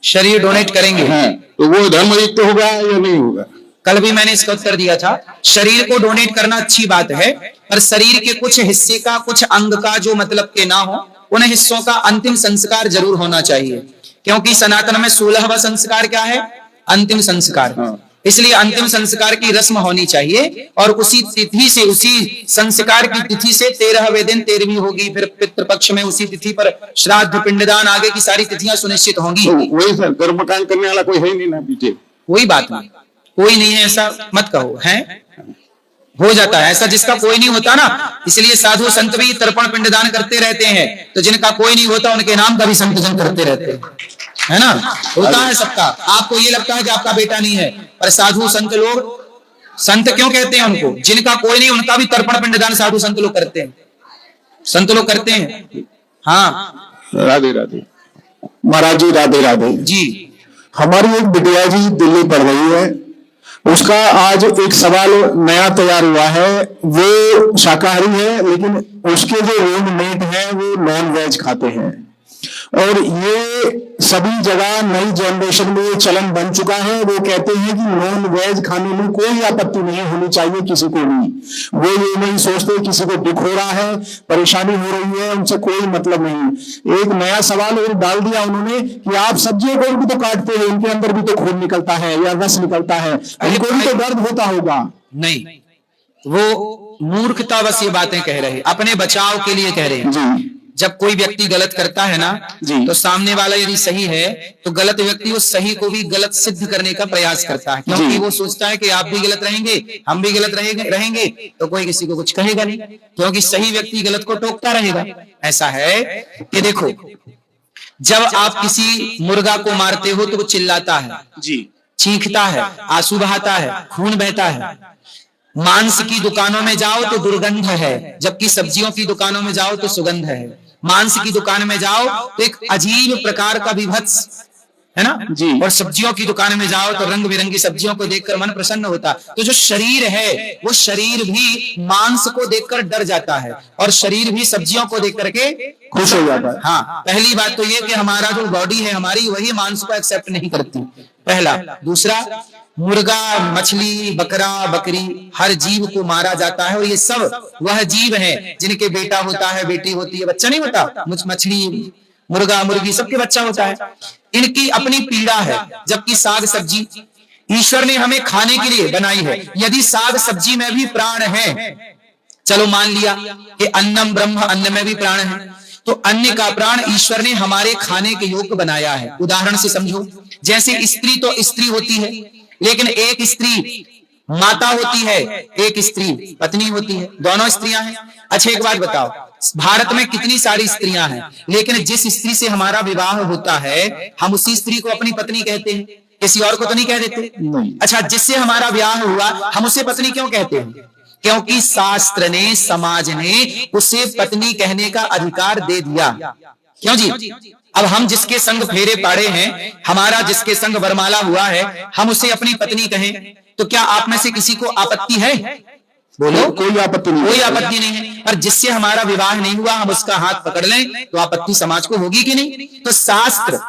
Speaker 1: शरीर डोनेट करेंगे।
Speaker 6: हाँ, तो वो धर्मयुक्त होगा या नहीं होगा?
Speaker 1: कल भी मैंने इसका उत्तर दिया था। शरीर को डोनेट करना अच्छी बात है, पर शरीर के कुछ हिस्से का, कुछ अंग का जो मतलब के ना हो, उन हिस्सों का अंतिम संस्कार जरूर होना चाहिए। क्योंकि सनातन में 16वां संस्कार क्या है? अंतिम संस्कार।
Speaker 6: हाँ।
Speaker 1: इसलिए अंतिम संस्कार की रस्म होनी चाहिए और उसी तिथि से, उसी संस्कार की तिथि से 13वें दिन 13वीं होगी। फिर पितृपक्ष में उसी तिथि पर श्राद्ध, पिंडदान, आगे की सारी तिथियां सुनिश्चित होंगी।
Speaker 6: तो वही सर, कर्मकांड करने वाला कोई है नहीं ना पीछे?
Speaker 1: कोई बात नहीं, कोई नहीं है ऐसा मत कहो। है, हो जाता है ऐसा जिसका कोई नहीं होता ना। इसलिए साधु संत भी तर्पण पिंडदान करते रहते हैं। तो जिनका कोई नहीं होता उनके नाम का भी संतजन करते रहते हैं, है ना? होता है सबका। आपको ये लगता है कि आपका बेटा नहीं है, पर साधु संत लोग, संत क्यों कहते हैं उनको? जिनका कोई नहीं उनका भी तर्पण पिंडदान साधु संत लोग करते हैं, संत लोग करते हैं। हाँ,
Speaker 6: राधे राधे।
Speaker 8: महाराज जी राधे राधे
Speaker 1: जी।
Speaker 8: हमारी एक बिटिया जी दिल्ली पढ़ रही है।
Speaker 9: उसका आज एक सवाल नया तैयार हुआ है। वो शाकाहारी है लेकिन उसके जो रूममेट हैं वो नॉन वेज खाते हैं, और ये सभी जगह नई जनरेशन में ये चलन बन चुका है। वो कहते हैं कि नॉन वेज खाने में कोई आपत्ति नहीं होनी चाहिए किसी को भी। वो ये नहीं सोचते किसी को दुख हो रहा है, परेशानी हो रही है, उनसे कोई मतलब नहीं। एक नया सवाल और डाल दिया उन्होंने कि आप सब्जियों को भी तो काटते हैं, इनके अंदर भी तो खून निकलता है या रस निकलता है, उनको भी तो दर्द होता होगा।
Speaker 1: नहीं, वो मूर्खता बस ये बातें कह रहे हैं, अपने बचाव के लिए कह रहे हैं।
Speaker 9: जी।
Speaker 1: जब कोई व्यक्ति गलत करता है ना, तो सामने वाला यदि सही है तो गलत व्यक्ति उस सही को भी गलत सिद्ध करने का प्रयास करता है, क्योंकि वो सोचता है कि आप भी गलत रहेंगे, हम भी गलत रहेंगे तो कोई किसी को कुछ कहेगा नहीं, क्योंकि सही व्यक्ति गलत को टोकता रहेगा। ऐसा है कि देखो, जब आप किसी मुर्गा को मारते हो तो वो चिल्लाता है,
Speaker 9: जी,
Speaker 1: चीखता है, आंसू बहाता है, खून बहता है। मांस की दुकानों में जाओ तो दुर्गंध है, जबकि सब्जियों की दुकानों में जाओ तो सुगंध है। मांस की दुकान में जाओ तो एक अजीब प्रकार का विभत्स है ना
Speaker 9: जी,
Speaker 1: और सब्जियों की दुकान में जाओ तो रंग बिरंगी सब्जियों को देखकर मन प्रसन्न होता। तो जो शरीर है वो शरीर भी मांस को देखकर डर जाता है और शरीर भी सब्जियों को देख करके
Speaker 9: खुश हो जाता है।
Speaker 1: हाँ, पहली बात तो ये कि हमारा जो बॉडी है हमारी, वही मांस को एक्सेप्ट नहीं करती, पहला। दूसरा, मुर्गा, मछली, बकरा, बकरी, हर जीव को मारा जाता है और ये सब वह जीव हैं जिनके बेटा होता है, बेटी होती है, बच्चा नहीं होता। मछली, मुर्गा, मुर्गी सबके बच्चा होता है। इनकी अपनी पीड़ा है, जबकि साग सब्जी ईश्वर ने हमें खाने के लिए बनाई है। यदि साग सब्जी में भी प्राण है, चलो मान लिया कि अन्नम ब्रह्म, अन्न में भी प्राण है, तो अन्न का प्राण ईश्वर ने हमारे खाने के योग्य बनाया है। उदाहरण से समझो, जैसे स्त्री तो स्त्री होती है, लेकिन एक स्त्री माता होती है, एक स्त्री पत्नी होती है, दोनों स्त्रियां हैं। अच्छा एक बात बताओ, भारत में कितनी सारी स्त्रियां हैं, लेकिन जिस स्त्री से हमारा विवाह होता है हम उसी स्त्री को अपनी पत्नी कहते हैं, किसी और को तो नहीं कह देते। अच्छा, जिससे हमारा विवाह हुआ हम उसे पत्नी क्यों कहते हैं? क्योंकि शास्त्र ने, समाज ने उसे पत्नी कहने का अधिकार दे दिया। क्यों जी? अब हम जिसके संग फेरे पाड़े हैं, हमारा जिसके संग वरमाला हुआ है, हम उसे अपनी पत्नी कहें तो क्या आप में से किसी को आपत्ति है? बोलो।
Speaker 9: कोई आपत्ति नहीं,
Speaker 1: कोई आपत्ति नहीं है। और जिससे हमारा विवाह नहीं हुआ हम उसका हाथ पकड़ लें तो आपत्ति समाज को होगी कि नहीं? तो शास्त्र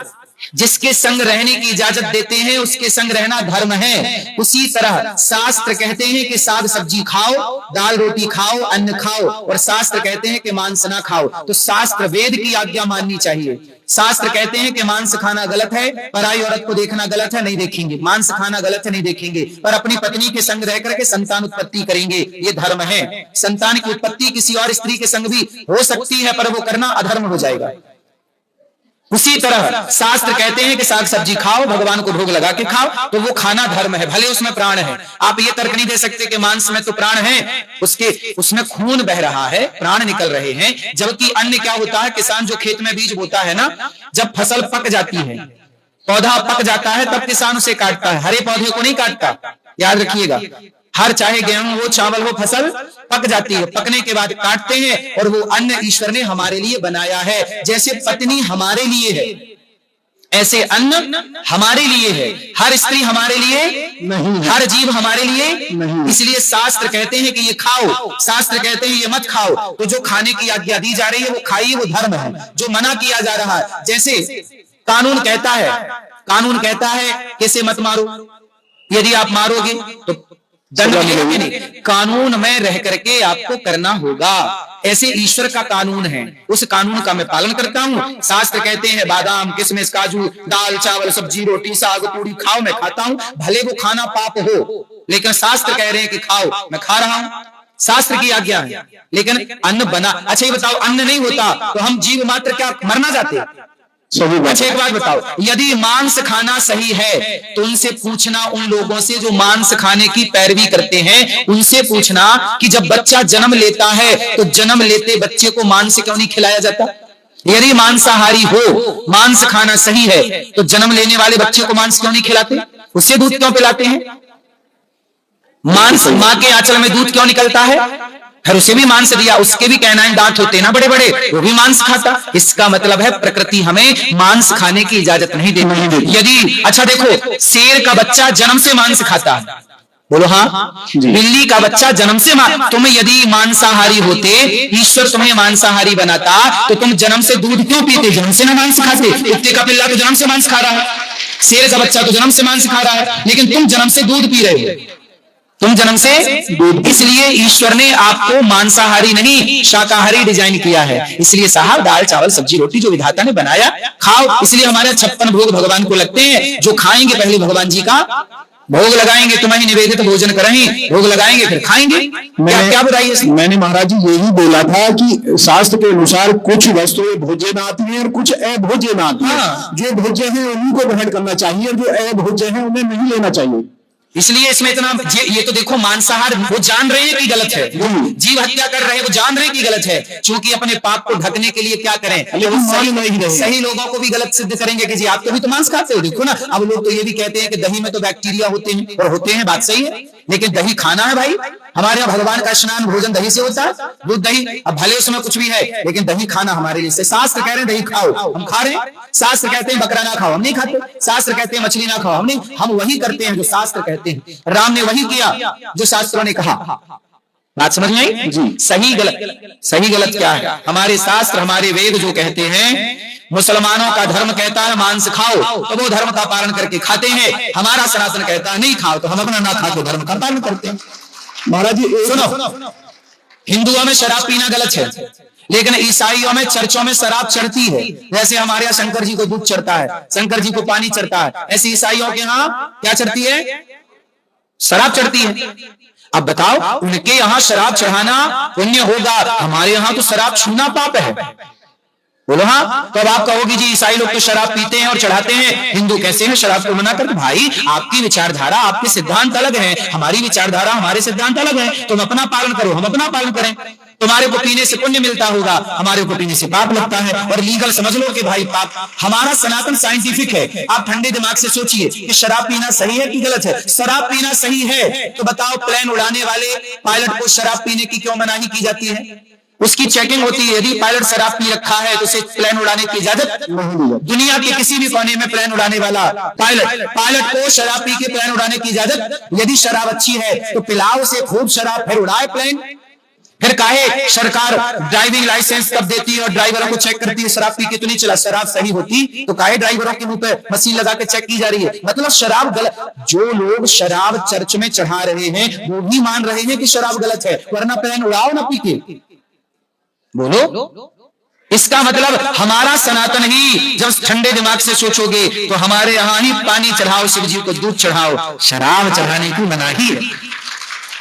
Speaker 1: जिसके संग रहने की इजाजत देते हैं उसके संग रहना धर्म है। उसी तरह शास्त्र कहते हैं कि साग सब्जी खाओ, दाल रोटी खाओ, अन्न खाओ, और शास्त्र कहते हैं कि मांस ना खाओ। तो शास्त्र वेद की आज्ञा माननी चाहिए। शास्त्र कहते हैं कि मांस खाना गलत है, पराई औरत को देखना गलत है, नहीं देखेंगे। मांस खाना गलत है, नहीं देखेंगे, पर अपनी पत्नी के संग रह करके संतान उत्पत्ति करेंगे, ये धर्म है। संतान की उत्पत्ति किसी और स्त्री के संग भी हो सकती है, पर वो करना अधर्म हो जाएगा। उसी तरह शास्त्र कहते हैं कि साग सब्जी खाओ, भगवान को भोग लगा के खाओ, तो वो खाना धर्म है, भले उसमें प्राण है। आप ये तर्क नहीं दे सकते कि मांस में तो प्राण है, उसमें खून बह रहा है, प्राण निकल रहे हैं। जबकि अन्न क्या होता है, किसान जो खेत में बीज बोता है ना, जब फसल पक जाती है, पौधा पक जाता है, तब किसान उसे काटता है, हरे पौधे को नहीं काटता। याद रखिएगा, हर चाहे गेहूं हो, चावल हो, फसल पक जाती है, पकने के बाद काटते हैं, और वो अन्न ईश्वर ने हमारे लिए बनाया है। जैसे पत्नी हमारे लिए है, ऐसे अन्न हमारे लिए है। हर स्त्री हमारे लिए
Speaker 9: नहीं है,
Speaker 1: हर जीव हमारे लिए
Speaker 9: नहीं।
Speaker 1: इसलिए शास्त्र कहते हैं कि ये खाओ, शास्त्र कहते हैं ये मत खाओ। तो जो खाने की आज्ञा दी जा रही है वो खाइए, वो धर्म है। जो मना किया जा रहा है, जैसे कानून कहता है कि इसे मत मारो, यदि आप मारोगे तो दंड मिलेगा नहीं। कानून में रह करके आपको करना होगा, ऐसे ईश्वर का कानून है, उस कानून का मैं पालन करता हूँ। शास्त्र कहते हैं बादाम, किशमिश, काजू, दाल, चावल, सब्जी, रोटी, साग, पूरी खाओ, मैं खाता हूँ, भले वो खाना पाप हो, लेकिन शास्त्र कह रहे हैं कि खाओ, मैं खा रहा हूँ, शास्त्र की आज्ञा है। लेकिन अन्न बना, अच्छा ये बताओ, अन्न नहीं होता तो हम जीव मात्र क्या मरना जाते? अच्छा एक बात बताओ, यदि मांस खाना सही है तो उनसे पूछना, उन लोगों से जो मांस खाने की पैरवी करते हैं, उनसे पूछना कि जब बच्चा जन्म लेता है तो जन्म लेते बच्चे को मांस क्यों नहीं खिलाया जाता? यदि मांसाहारी हो, मांस खाना सही है, तो जन्म लेने वाले बच्चे को मांस क्यों नहीं खिलाते? उसे दूध क्यों पिलाते हैं? मांस, माँ के आंचल में दूध क्यों निकलता है, फिर उसे भी मांस दिया, उसके भी कैनाइन दांत होते ना बड़े बड़े, वो भी मांस खाता। इसका मतलब है प्रकृति हमें मांस खाने की इजाजत नहीं देती। यदि अच्छा देखो, शेर का बच्चा जन्म से मांस खाता है, बोलो हाँ। बिल्ली का बच्चा जन्म से तुम यदि मांसाहारी होते, ईश्वर तुम्हें मांसाहारी बनाता, तो तुम जन्म से दूध क्यों पीते? जन्म से ना मांस खाते। कुत्ते का पिल्ला तो जन्म से मांस खा रहा है, शेर का बच्चा तो जन्म से मांस खा रहा है, लेकिन तुम जन्म से दूध पी रहे हो, तुम जन्म से दूध। इसलिए ईश्वर ने आपको मांसाहारी नहीं शाकाहारी डिजाइन किया है। इसलिए साहब दाल चावल सब्जी रोटी जो विधाता ने बनाया खाओ। इसलिए हमारे 56 भोग भगवान को लगते हैं। जो खाएंगे पहले भगवान जी का भोग लगाएंगे, तुम्हें निवेदित भोजन करेंगे, भोग लगाएंगे, फिर खाएंगे। क्या बुराई है?
Speaker 9: मैंने महाराज जी यही बोला था कि शास्त्र के अनुसार कुछ वस्तुएं भोज्य में आती हैं और कुछ अभोज्य में आती हैं। जो भोज्य है उन्हीं को ग्रहण करना चाहिए, जो अभोज्य है उन्हें नहीं लेना चाहिए।
Speaker 1: इसलिए इसमें इतना ये तो देखो, मांसाहार वो जान रहे हैं कि गलत है, जीव हत्या कर रहे हैं वो जान रहे हैं कि गलत है, क्योंकि अपने पाप को ढकने के लिए क्या करें, सही लोगों को भी गलत सिद्ध करेंगे कि जी आप तो भी तो मांस खाते हो। देखो ना, अब लोग तो ये भी कहते हैं कि दही में तो बैक्टीरिया होते हैं, और होते हैं, बात सही है, लेकिन दही खाना है भाई। हमारे यहाँ भगवान का स्नान भोजन दही से होता है, दूध दही। अब भले उसमें कुछ भी है, लेकिन दही खाना हमारे लिए। शास्त्र कह रहे हैं दही खाओ, हम खा रहे हैं। शास्त्र कहते हैं बकरा ना खाओ, हम नहीं खाते। शास्त्र कहते हैं मछली ना खाओ, हम वही करते हैं जो शास्त्र कहते हैं। राम ने वही किया जो शास्त्रों ने कहा। बात समझ में आई? सही गलत, सही गलत क्या है? हमारे शास्त्र, हमारे वेद जो कहते हैं, मुसलमानों का धर्म कहता है मांस खाओ, तो वो धर्म का पालन करके खाते हैं। हमारा सनातन कहता है नहीं खाओ, तो हम अपना ना खा के धर्म का पालन करते हैं।
Speaker 9: महाराज जी
Speaker 1: सुनो, हिंदुओं में शराब पीना गलत है, लेकिन ईसाइयों में चर्चों में शराब चढ़ती है। जैसे हमारे यहाँ शंकर जी को दूध चढ़ता है, शंकर जी को पानी चढ़ता है, ऐसे ईसाइयों के यहाँ क्या चढ़ती है? शराब चढ़ती है। अब बताओ, उनके यहाँ शराब चढ़ाना पुण्य होगा, हमारे यहाँ तो शराब छूना पाप है। बोलो हाँ। तो अब आप कहोगे जी ईसाई लोग तो शराब पीते हैं और चढ़ाते हैं, हिंदू कैसे हैं शराब को मना करते? भाई आपकी विचारधारा, आपके सिद्धांत अलग है, हमारी विचारधारा, हमारे सिद्धांत अलग है। तुम अपना पालन करो, हम अपना पालन करें। तुम्हारे को पीने से पुण्य मिलता होगा, हमारे को पीने से पाप लगता है। और लीगल समझ लो कि भाई पाप। हमारा सनातन साइंटिफिक है। आप ठंडे दिमाग से सोचिए कि शराब पीना सही है कि गलत है? शराब पीना सही है, तो बताओ प्लेन उड़ाने वाले पायलट को शराब पीने की क्यों मनाही की जाती है? उसकी चेकिंग होती है, यदि पायलट शराब पी रखा है तो उसे प्लेन उड़ाने की इजाजत नहीं। दुनिया के किसी भी कोने में प्लेन उड़ाने वाला पायलट को शराब पी के प्लेन उड़ाने की इजाजत, यदि शराब अच्छी है तो पिलाओ से खूब शराब, फिर उड़ाए प्लेन। फिर काहे सरकार ड्राइविंग लाइसेंस कब देती है और ड्राइवरों को चेक करती है शराब पी के तो नहीं चला? शराब सही होती तो काहे ड्राइवरों के मुंह पे मशीन लगा के चेक की जा रही है? मतलब शराब गलत। जो लोग शराब चर्च में चढ़ा रहे हैं वो भी मान रहे हैं कि शराब गलत है, वरना प्लेन उड़ाओ ना पी के। बोलो, इसका मतलब हमारा सनातन ही, जब ठंडे दिमाग से सोचोगे तो हमारे यहाँ ही पानी चढ़ाओ, शिव जी को दूध चढ़ाओ, शराब चढ़ाने की मनाही है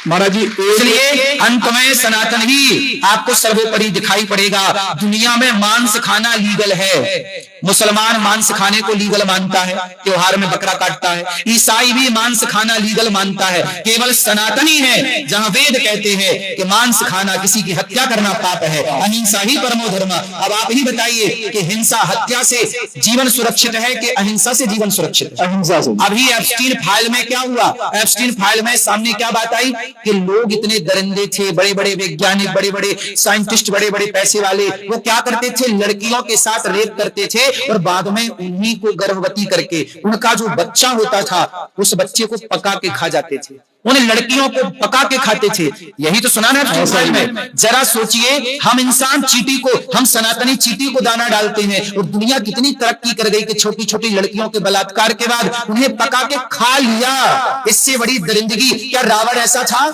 Speaker 1: महाराज जी। इसलिए अंत में सनातन ही आपको सर्वोपरि दिखाई पड़ेगा। दुनिया में मांस खाना लीगल है, मुसलमान मांस खाने को लीगल मानता है, त्योहार में बकरा काटता है। ईसाई भी मांस खाना लीगल मानता है। केवल सनातनी है जहां वेद कहते हैं कि मांस खाना, किसी की हत्या करना पाप है, अहिंसा ही परमो धर्म। अब आप ही बताइए कि हिंसा, हत्या से जीवन सुरक्षित है कि अहिंसा से जीवन सुरक्षित है?
Speaker 9: अहिंसा से।
Speaker 1: अभी एप्स्टीन फाइल में क्या हुआ? एप्स्टीन फाइल में सामने क्या बात आई कि लोग इतने दरिंदे थे, बड़े बड़े वैज्ञानिक, बड़े बड़े साइंटिस्ट, बड़े बड़े पैसे वाले, वो क्या करते थे? लड़कियों के साथ रेप करते थे और बाद में उन्हीं को गर्भवती करके उनका जो बच्चा होता था उस बच्चे को पका के खा जाते थे, उन लड़कियों को पका के खाते थे। यही तो सुना है फाइल में। जरा सोचिए, हम इंसान चींटी को, हम सनातनी चींटी को दाना डालते हैं और दुनिया कितनी तरक्की कर गई कि छोटी छोटी लड़कियों के बलात्कार के बाद उन्हें पका के खा लिया। इससे बड़ी दरिंदगी क्या रावण ऐसा था?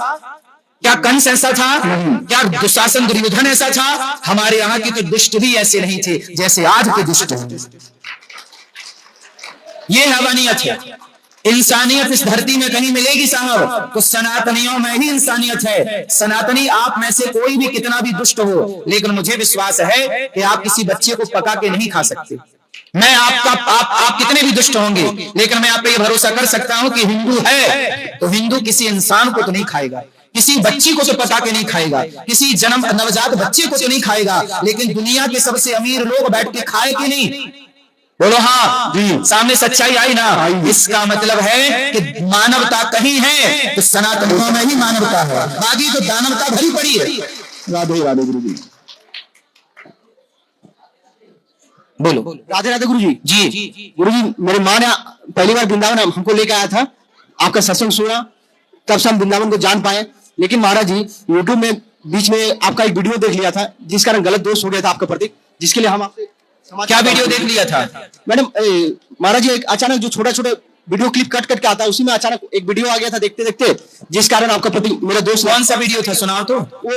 Speaker 1: क्या कंस ऐसा था? क्या दुशासन दुर्योधन ऐसा था? हमारे यहाँ के तो दुष्ट भी ऐसे नहीं थे जैसे आज के दुष्ट हैं। ये हैवानियत है। इंसानियत इस धरती में कहीं मिलेगी साहब तो सनातनियों में ही इंसानियत है। सनातनी आप में से कोई भी कितना भी दुष्ट हो, लेकिन मुझे विश्वास है कि आप किसी बच्चे को पका के नहीं खा सकते। मैं आप कितने भी दुष्ट होंगे, लेकिन मैं आप पे ये भरोसा कर सकता हूं कि हिंदू है तो हिंदू किसी इंसान को तो नहीं खाएगा, किसी बच्ची को तो पका के नहीं खाएगा, किसी नवजात बच्चे को तो नहीं खाएगा, लेकिन दुनिया के सबसे अमीर लोग बैठ के खाए कि नहीं? बोलो हाँ जी। सामने सच्चाई आई ना? इसका मतलब है कि मानवता कहीं है तो सनातनियों में ही मानवता है, बाकी तो दानवता भरी पड़ी है।
Speaker 9: राधे राधे गुरु जी।
Speaker 1: बोलो।
Speaker 8: राधे राधे गुरु जी।
Speaker 1: जी
Speaker 8: गुरु जी, मेरे माँ ने पहली बार वृंदावन हमको लेकर आया था, आपका सत्संग सुना, तब से हम वृंदावन को जान पाए। लेकिन महाराज जी यूट्यूब में बीच में आपका एक वीडियो देख लिया था जिस कारण गलत दोष हो गया था आपके प्रति, जिसके लिए हम आपसे
Speaker 1: क्या वीडियो देख लिया था?
Speaker 8: मैडम महाराज जी एक अचानक जो छोटा छोटा वीडियो क्लिप कट कट के आता है उसी में अचानक एक वीडियो आ गया था देखते देखते, जिस कारण आपका प्रति मेरा दोस्त।
Speaker 1: कौन सा वीडियो था, सुनाओ तो।
Speaker 8: वो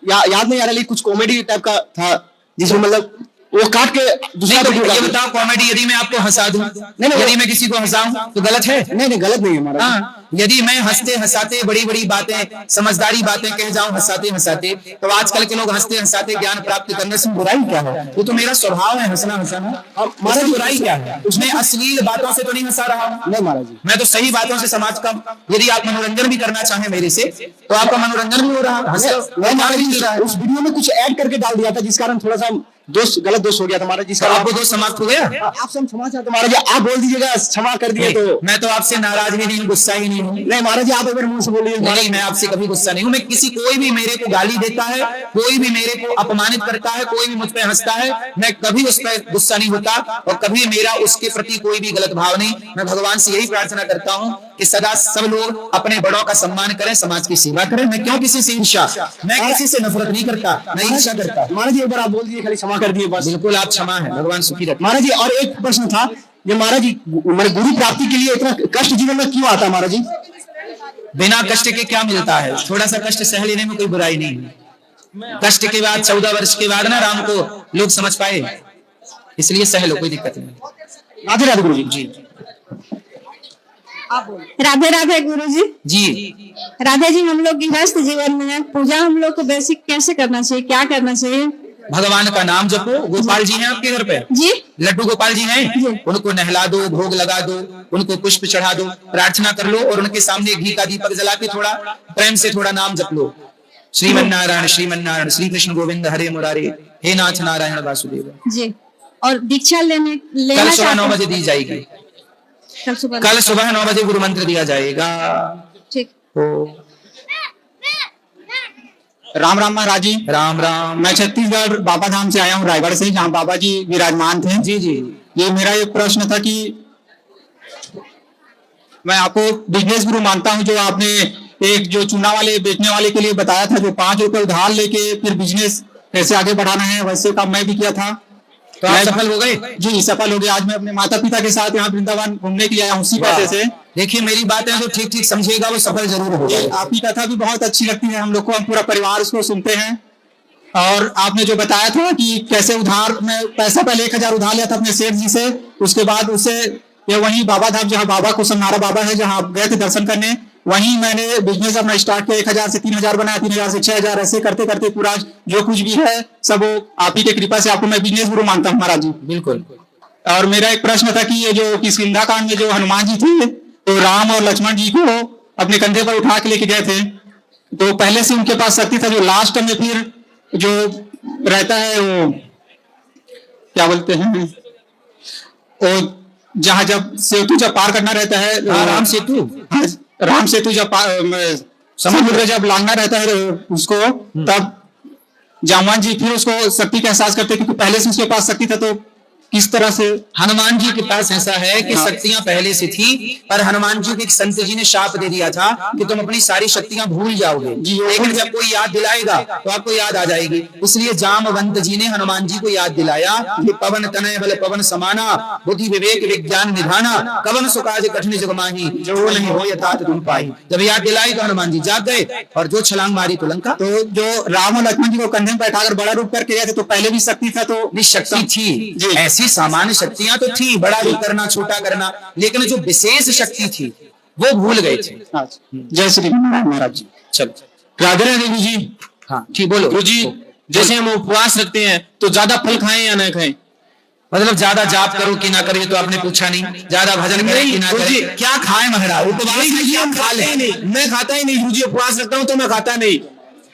Speaker 8: याद नहीं आ रहा, लेकिन कुछ कॉमेडी टाइप का था जिसमें मतलब वो काट के दूसरा
Speaker 1: नहीं,
Speaker 8: वीडियो
Speaker 1: तो ये
Speaker 8: डाल
Speaker 1: बताओ, कॉमेडी यदि मैं आपको हंसा दूं,
Speaker 8: नहीं,
Speaker 1: यदि मैं किसी को हंसाऊं तो गलत है?
Speaker 8: नहीं गलत नहीं है महाराज।
Speaker 1: हाँ, यदि मैं हंसते हंसाते बड़ी बड़ी बातें, समझदारी बातें कह जाऊं हंसाते हंसाते, तो आजकल के लोग हंसते हंसाते ज्ञान प्राप्त करने से बुराई क्या है? वो तो मेरा स्वभाव है हंसना हंसाना, हमारा बुराई क्या है? उसमें अश्लील बातों से तो नहीं हंसा रहा हूं।
Speaker 8: नहीं महाराज जी,
Speaker 1: मैं तो सही बातों से समाज का, यदि आप मनोरंजन भी करना चाहें मेरे से तो आपका मनोरंजन भी हो रहा है,
Speaker 8: नहीं महाराज जी उस वीडियो में कुछ ऐड करके डाल दिया था जिस कारण थोड़ा सा गलत दोष हो गया था महाराज जी।
Speaker 1: आपको दोस्त समाप्त हो गया?
Speaker 8: आपसे हम क्षमा चाहते महाराज जी, आप बोल दीजिएगा क्षमा कर दिए तो।
Speaker 1: मैं तो आपसे नाराज भी नहीं हूँ, गुस्सा ही नहीं हूँ।
Speaker 8: नहीं महाराज जी आप अगर मुंह से बोलिए।
Speaker 1: नहीं, मैं आपसे कभी गुस्सा नहीं हूँ। मैं किसी, कोई भी मेरे को गाली देता है, कोई भी मेरे को अपमानित करता है, कोई भी मुझ पे हंसता है, मैं कभी उस पर गुस्सा नहीं होता और कभी मेरा उसके प्रति कोई भी गलत भाव नहीं। मैं भगवान से यही प्रार्थना करता हूँ कि सदा सब लोग अपने बड़ों का सम्मान करें, समाज की सेवा करें। मैं क्यों किसी से ईर्ष्या, मैं किसी से नफरत नहीं करता, मैं ईर्ष्या करता।
Speaker 8: महाराज जी एक बार आप बोल दीजिए, खाली क्षमा कर दिए बस।
Speaker 1: बिल्कुल आप क्षमा है, भगवान सुखी रखे।
Speaker 8: महाराज जी और एक प्रश्न था, ये महाराज जी मेरे गुरु प्राप्ति के लिए इतना कष्ट जीवन में क्यों आता है महाराज जी?
Speaker 1: बिना कष्ट के क्या मिलता है? थोड़ा सा कष्ट सह लेने में कोई बुराई नहीं है। कष्ट के बाद 14 वर्ष के बाद ना राम को लोग समझ पाए, इसलिए सह लो, कोई दिक्कत नहीं।
Speaker 8: राधे राधे गुरु जी।
Speaker 2: राधे राधे गुरु जी।
Speaker 1: जी
Speaker 2: राधे जी, हम लोग गृहस्थ जीवन में है, पूजा हम लोग को बेसिक कैसे करना चाहिए, क्या करना चाहिए?
Speaker 1: भगवान का नाम जपो। गोपाल जी हैं आपके घर पे?
Speaker 2: जी।
Speaker 1: लड्डू गोपाल जी हैं, उनको नहला दो, भोग लगा दो, उनको पुष्प चढ़ा दो, प्रार्थना कर लो और उनके सामने घी का दीपक जला के थोड़ा प्रेम से थोड़ा नाम जप लो। श्रीमन्नारायण श्रीमन्नारायण, श्री कृष्ण गोविंद हरे मुरारे, हे नाथ नारायण वासुदेव।
Speaker 2: जी। और दीक्षा लेना
Speaker 1: कल सुबह 9 बजे दी जाएगी। कल सुबह 9 बजे गुरु मंत्र दिया जाएगा।
Speaker 2: ठीक।
Speaker 8: राम राम महाराज जी।
Speaker 1: राम राम।
Speaker 8: मैं छत्तीसगढ़ बाबा धाम से आया हूँ, रायगढ़ से, जहाँ बाबा जी विराजमान थे।
Speaker 1: जी जी।
Speaker 8: ये मेरा एक प्रश्न था कि मैं आपको बिजनेस गुरु मानता हूँ, जो आपने एक जो चूना वाले बेचने वाले के लिए बताया था, जो 5 रुपए उधार लेके फिर बिजनेस कैसे आगे बढ़ाना है, वैसे काम मैं भी किया था।
Speaker 1: तो आप सफल हो गए?
Speaker 8: जी सफल हो गए। आज मैं अपने माता पिता के साथ यहाँ वृंदावन घूमने के लिए आया हूँ उसी पैसे से।
Speaker 1: देखिए मेरी बातें जो ठीक ठीक समझेगा वो सफल जरूर होगा।
Speaker 8: आपकी कथा भी बहुत अच्छी लगती है हम लोग को, हम पूरा परिवार उसको सुनते हैं। और आपने जो बताया था कि कैसे उधार, मैं पैसा पहले 1000 उधार लिया था अपने सेठ जी से, उसके बाद उससे ये वही बाबा धाम जहाँ बाबा को संहारा बाबा है, जहाँ आप गए थे दर्शन करने, वहीं मैंने बिजनेस अपना स्टार्ट किया। 1000 से 3000 बनाया, 3000 से 6000, ऐसे करते करते पूरा जो कुछ भी है सब आप ही की कृपा से, आपको मैं बिजनेस गुरु मानता हूँ महाराज जी।
Speaker 1: बिल्कुल।
Speaker 8: और मेरा एक प्रश्न था कि ये जो किष्किंधा कांड में जो हनुमान जी थे, तो राम और लक्ष्मण जी को अपने कंधे पर उठा के लेके गए थे, तो पहले से उनके पास शक्ति था, जो लास्ट में फिर जो रहता है वो क्या बोलते हैं, वो जहाँ जब सेतु जब पार करना रहता है,
Speaker 1: राम सेतु,
Speaker 8: राम सेतु जब समुद्र जब लांघना रहता है उसको, तब जामवान जी फिर उसको शक्ति का एहसास करते, क्योंकि पहले से उसके पास शक्ति था। तो किस तरह से
Speaker 1: हनुमान जी के पास ऐसा है कि शक्तियां पहले से थी, पर हनुमान जी को एक संत जी ने शाप दे दिया था कि तुम अपनी सारी शक्तियां भूल जाओगे, लेकिन जब कोई याद दिलाएगा तो आपको याद आ जाएगी। इसलिए जामवंत जी ने हनुमान जी को याद दिलाया कि पवन तनय बल पवन समाना, बुद्धि विवेक विज्ञान निधाना, कवन सुकाज कठिन जग माही, जो नहीं हो यथार्थ तुम पाई। जब याद दिलाई तो हनुमान जी जाग गए और जो छलांग मारी तो लंका।
Speaker 8: तो जो राम और लक्ष्मण जी को कंधे में बैठाकर बड़ा रूप करके गए थे, तो पहले भी शक्ति था, तो
Speaker 1: शक्ति थी, ऐसी सामान्य शक्तियां तो थी, बड़ा रूप करना, छोटा करना, लेकिन जो विशेष शक्ति थी वो भूल गए थे।
Speaker 8: जय श्री महाराज जी।
Speaker 1: चलो
Speaker 9: राधे राधे गुरु जी।
Speaker 1: हाँ ठीक बोलो।
Speaker 9: गुरु जी जैसे हम उपवास रखते हैं तो ज्यादा फल खाएं या ना खाएं?
Speaker 1: मतलब ज्यादा जाप करो कि ना करो, तो आपने पूछा नहीं। ज्यादा भजन करें कि ना करें, क्या खाएं महाराज? उपवास
Speaker 9: खा ले नहीं, मैं खाता ही नहीं गुरु जी, उपवास रखता हूँ तो मैं खाता नहीं।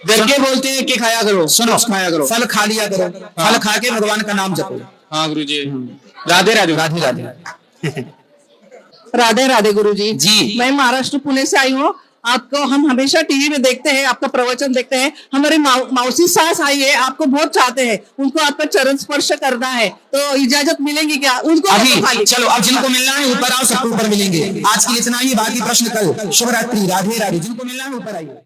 Speaker 9: घर के बोलते हैं कि खाया करो,
Speaker 1: सुनो,
Speaker 9: खाया करो,
Speaker 1: फल खा लिया करो, फल खा के भगवान का नाम जपो।
Speaker 9: हाँ गुरु जी। राधे राधे।
Speaker 1: राधे राधे।
Speaker 10: राधे राधे गुरु जी।
Speaker 1: जी।
Speaker 10: मैं महाराष्ट्र पुणे से आई हूँ आपको हम हमेशा टीवी में देखते हैं, आपका प्रवचन देखते हैं। हमारे मौसी सास आई है, आपको बहुत चाहते हैं, उनको आपका चरण स्पर्श करना है, तो इजाजत मिलेगी क्या उनको?
Speaker 1: अभी चलो, अब जिनको मिलना है ऊपर आओ, सबको ऊपर मिलेंगे। आज के लिए इतना ही, बाकी प्रश्न कल। शुभ रात्रि, राधे राधे। जिनको मिलना है ऊपर आइए।